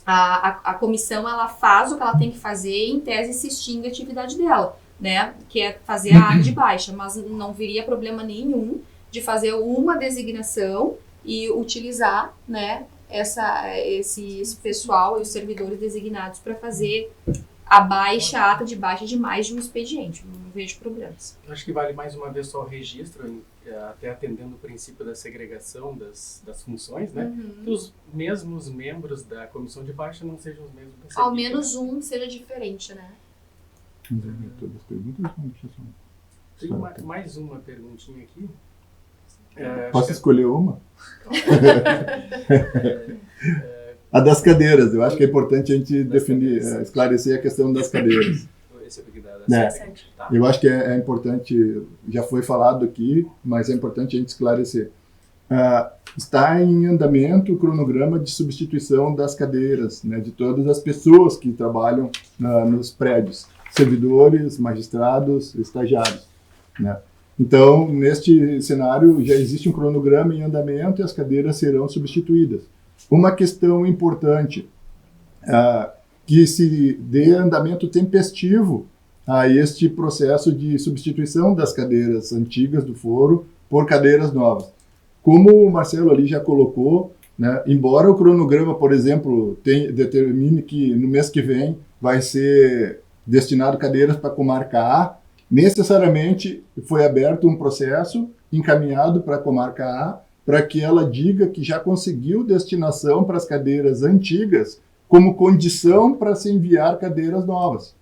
Speaker 1: a comissão ela faz o que ela tem que fazer e, em tese, se extingue a atividade dela. Né, que é fazer a ata de baixa, mas não viria problema nenhum de fazer uma designação e utilizar, né, esse pessoal e os servidores designados para fazer a ata de baixa de mais de um expediente. Não vejo problemas.
Speaker 4: Acho que vale mais uma vez só o registro, até atendendo o princípio da segregação das funções, né? Que os mesmos membros da comissão de baixa não sejam os mesmos da
Speaker 1: Ao menos um seja diferente, né?
Speaker 2: Todas as perguntas?
Speaker 4: Tem mais uma perguntinha aqui.
Speaker 2: Posso escolher uma? A das cadeiras. Eu acho que é importante a gente definir, esclarecer a questão das cadeiras.
Speaker 4: esse aqui da
Speaker 2: É.
Speaker 4: SET. Tá.
Speaker 2: Eu acho que é importante, já foi falado aqui, mas é importante a gente esclarecer. Está em andamento o cronograma de substituição das cadeiras, né, de todas as pessoas que trabalham nos prédios, servidores, magistrados, estagiários, né. Então, neste cenário, já existe um cronograma em andamento e as cadeiras serão substituídas. Uma questão importante, que se dê andamento tempestivo a este processo de substituição das cadeiras antigas do foro por cadeiras novas. Como o Marcelo ali já colocou, né, embora o cronograma, por exemplo, determine que no mês que vem vai ser destinado cadeiras para a comarca A, necessariamente foi aberto um processo encaminhado para a comarca A para que ela diga que já conseguiu destinação para as cadeiras antigas como condição para se enviar cadeiras novas.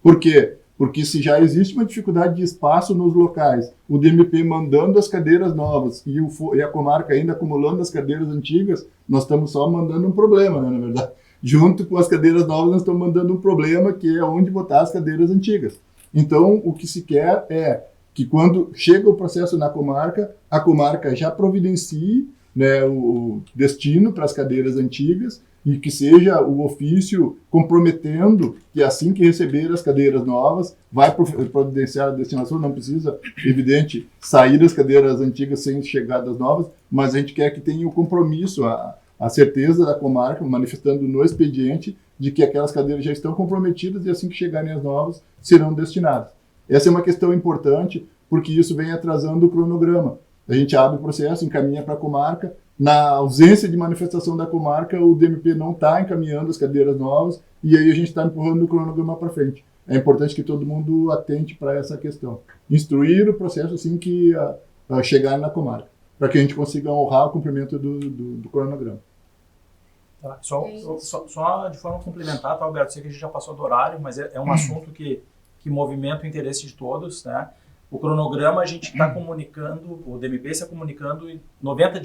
Speaker 2: Por quê? Porque se já existe uma dificuldade de espaço nos locais, o DMP mandando as cadeiras novas e a comarca ainda acumulando as cadeiras antigas, nós estamos só mandando um problema, né, na verdade. Junto com as cadeiras novas, nós estamos mandando um problema que é onde botar as cadeiras antigas. Então, o que se quer é que quando chega o processo na comarca, a comarca já providencie, né, o destino para as cadeiras antigas e que seja o ofício comprometendo que assim que receber as cadeiras novas, vai providenciar a destinação, não precisa, evidente, sair das cadeiras antigas sem chegadas novas, mas a gente quer que tenha o compromisso, a certeza da comarca, manifestando no expediente, de que aquelas cadeiras já estão comprometidas e assim que chegarem as novas, serão destinadas. Essa é uma questão importante, porque isso vem atrasando o cronograma. A gente abre o processo, encaminha para a comarca. Na ausência de manifestação da comarca, o DMP não está encaminhando as cadeiras novas e aí a gente está empurrando o cronograma para frente. É importante que todo mundo atente para essa questão. Instruir o processo assim que chegar na comarca, para que a gente consiga honrar o cumprimento do cronograma.
Speaker 3: Tá, só de forma complementar, tá, Alberto? Sei que a gente já passou do horário, mas é um assunto que movimenta o interesse de todos, né? O cronograma a gente está comunicando, o DMP está comunicando em 90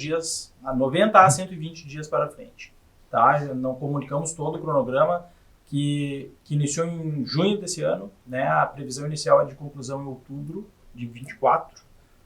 Speaker 3: a 120 dias para frente. Tá? Não comunicamos todo o cronograma que iniciou em junho desse ano, né? A previsão inicial é de conclusão em outubro de 24,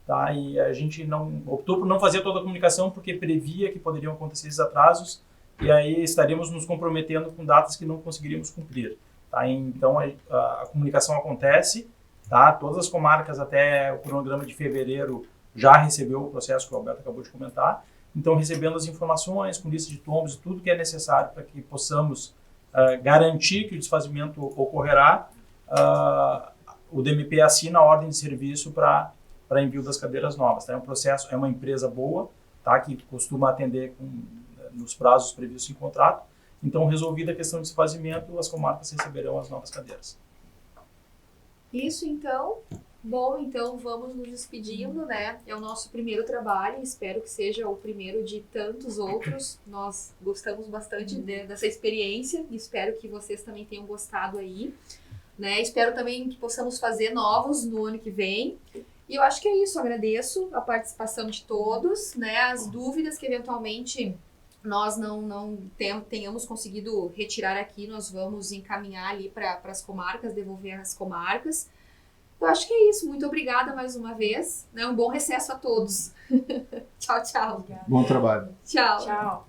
Speaker 3: tá? E a gente optou por não fazer toda a comunicação porque previa que poderiam acontecer esses atrasos e aí estaríamos nos comprometendo com datas que não conseguiríamos cumprir. Tá? Então a comunicação acontece. Tá? Todas as comarcas até o cronograma de fevereiro já recebeu o processo que o Alberto acabou de comentar. Então, recebendo as informações, com lista de tombos e tudo que é necessário para que possamos garantir que o desfazimento ocorrerá, o DMP assina a ordem de serviço para envio das cadeiras novas. Tá? É um processo, é uma empresa boa, tá? Que costuma atender nos prazos previstos em contrato. Então, resolvida a questão de desfazimento, as comarcas receberão as novas cadeiras.
Speaker 1: Isso, então. Bom, então vamos nos despedindo, né? É o nosso primeiro trabalho, espero que seja o primeiro de tantos outros. Nós gostamos bastante dessa experiência e espero que vocês também tenham gostado aí, né? Espero também que possamos fazer novos no ano que vem. E eu acho que é isso, agradeço a participação de todos, né? As dúvidas que eventualmente nós não tenhamos conseguido retirar aqui, nós vamos encaminhar ali para as comarcas, devolver às comarcas. Eu acho que é isso. Muito obrigada mais uma vez. Né? Um bom recesso a todos. Tchau, tchau.
Speaker 2: Bom trabalho.
Speaker 1: Tchau.
Speaker 5: Tchau.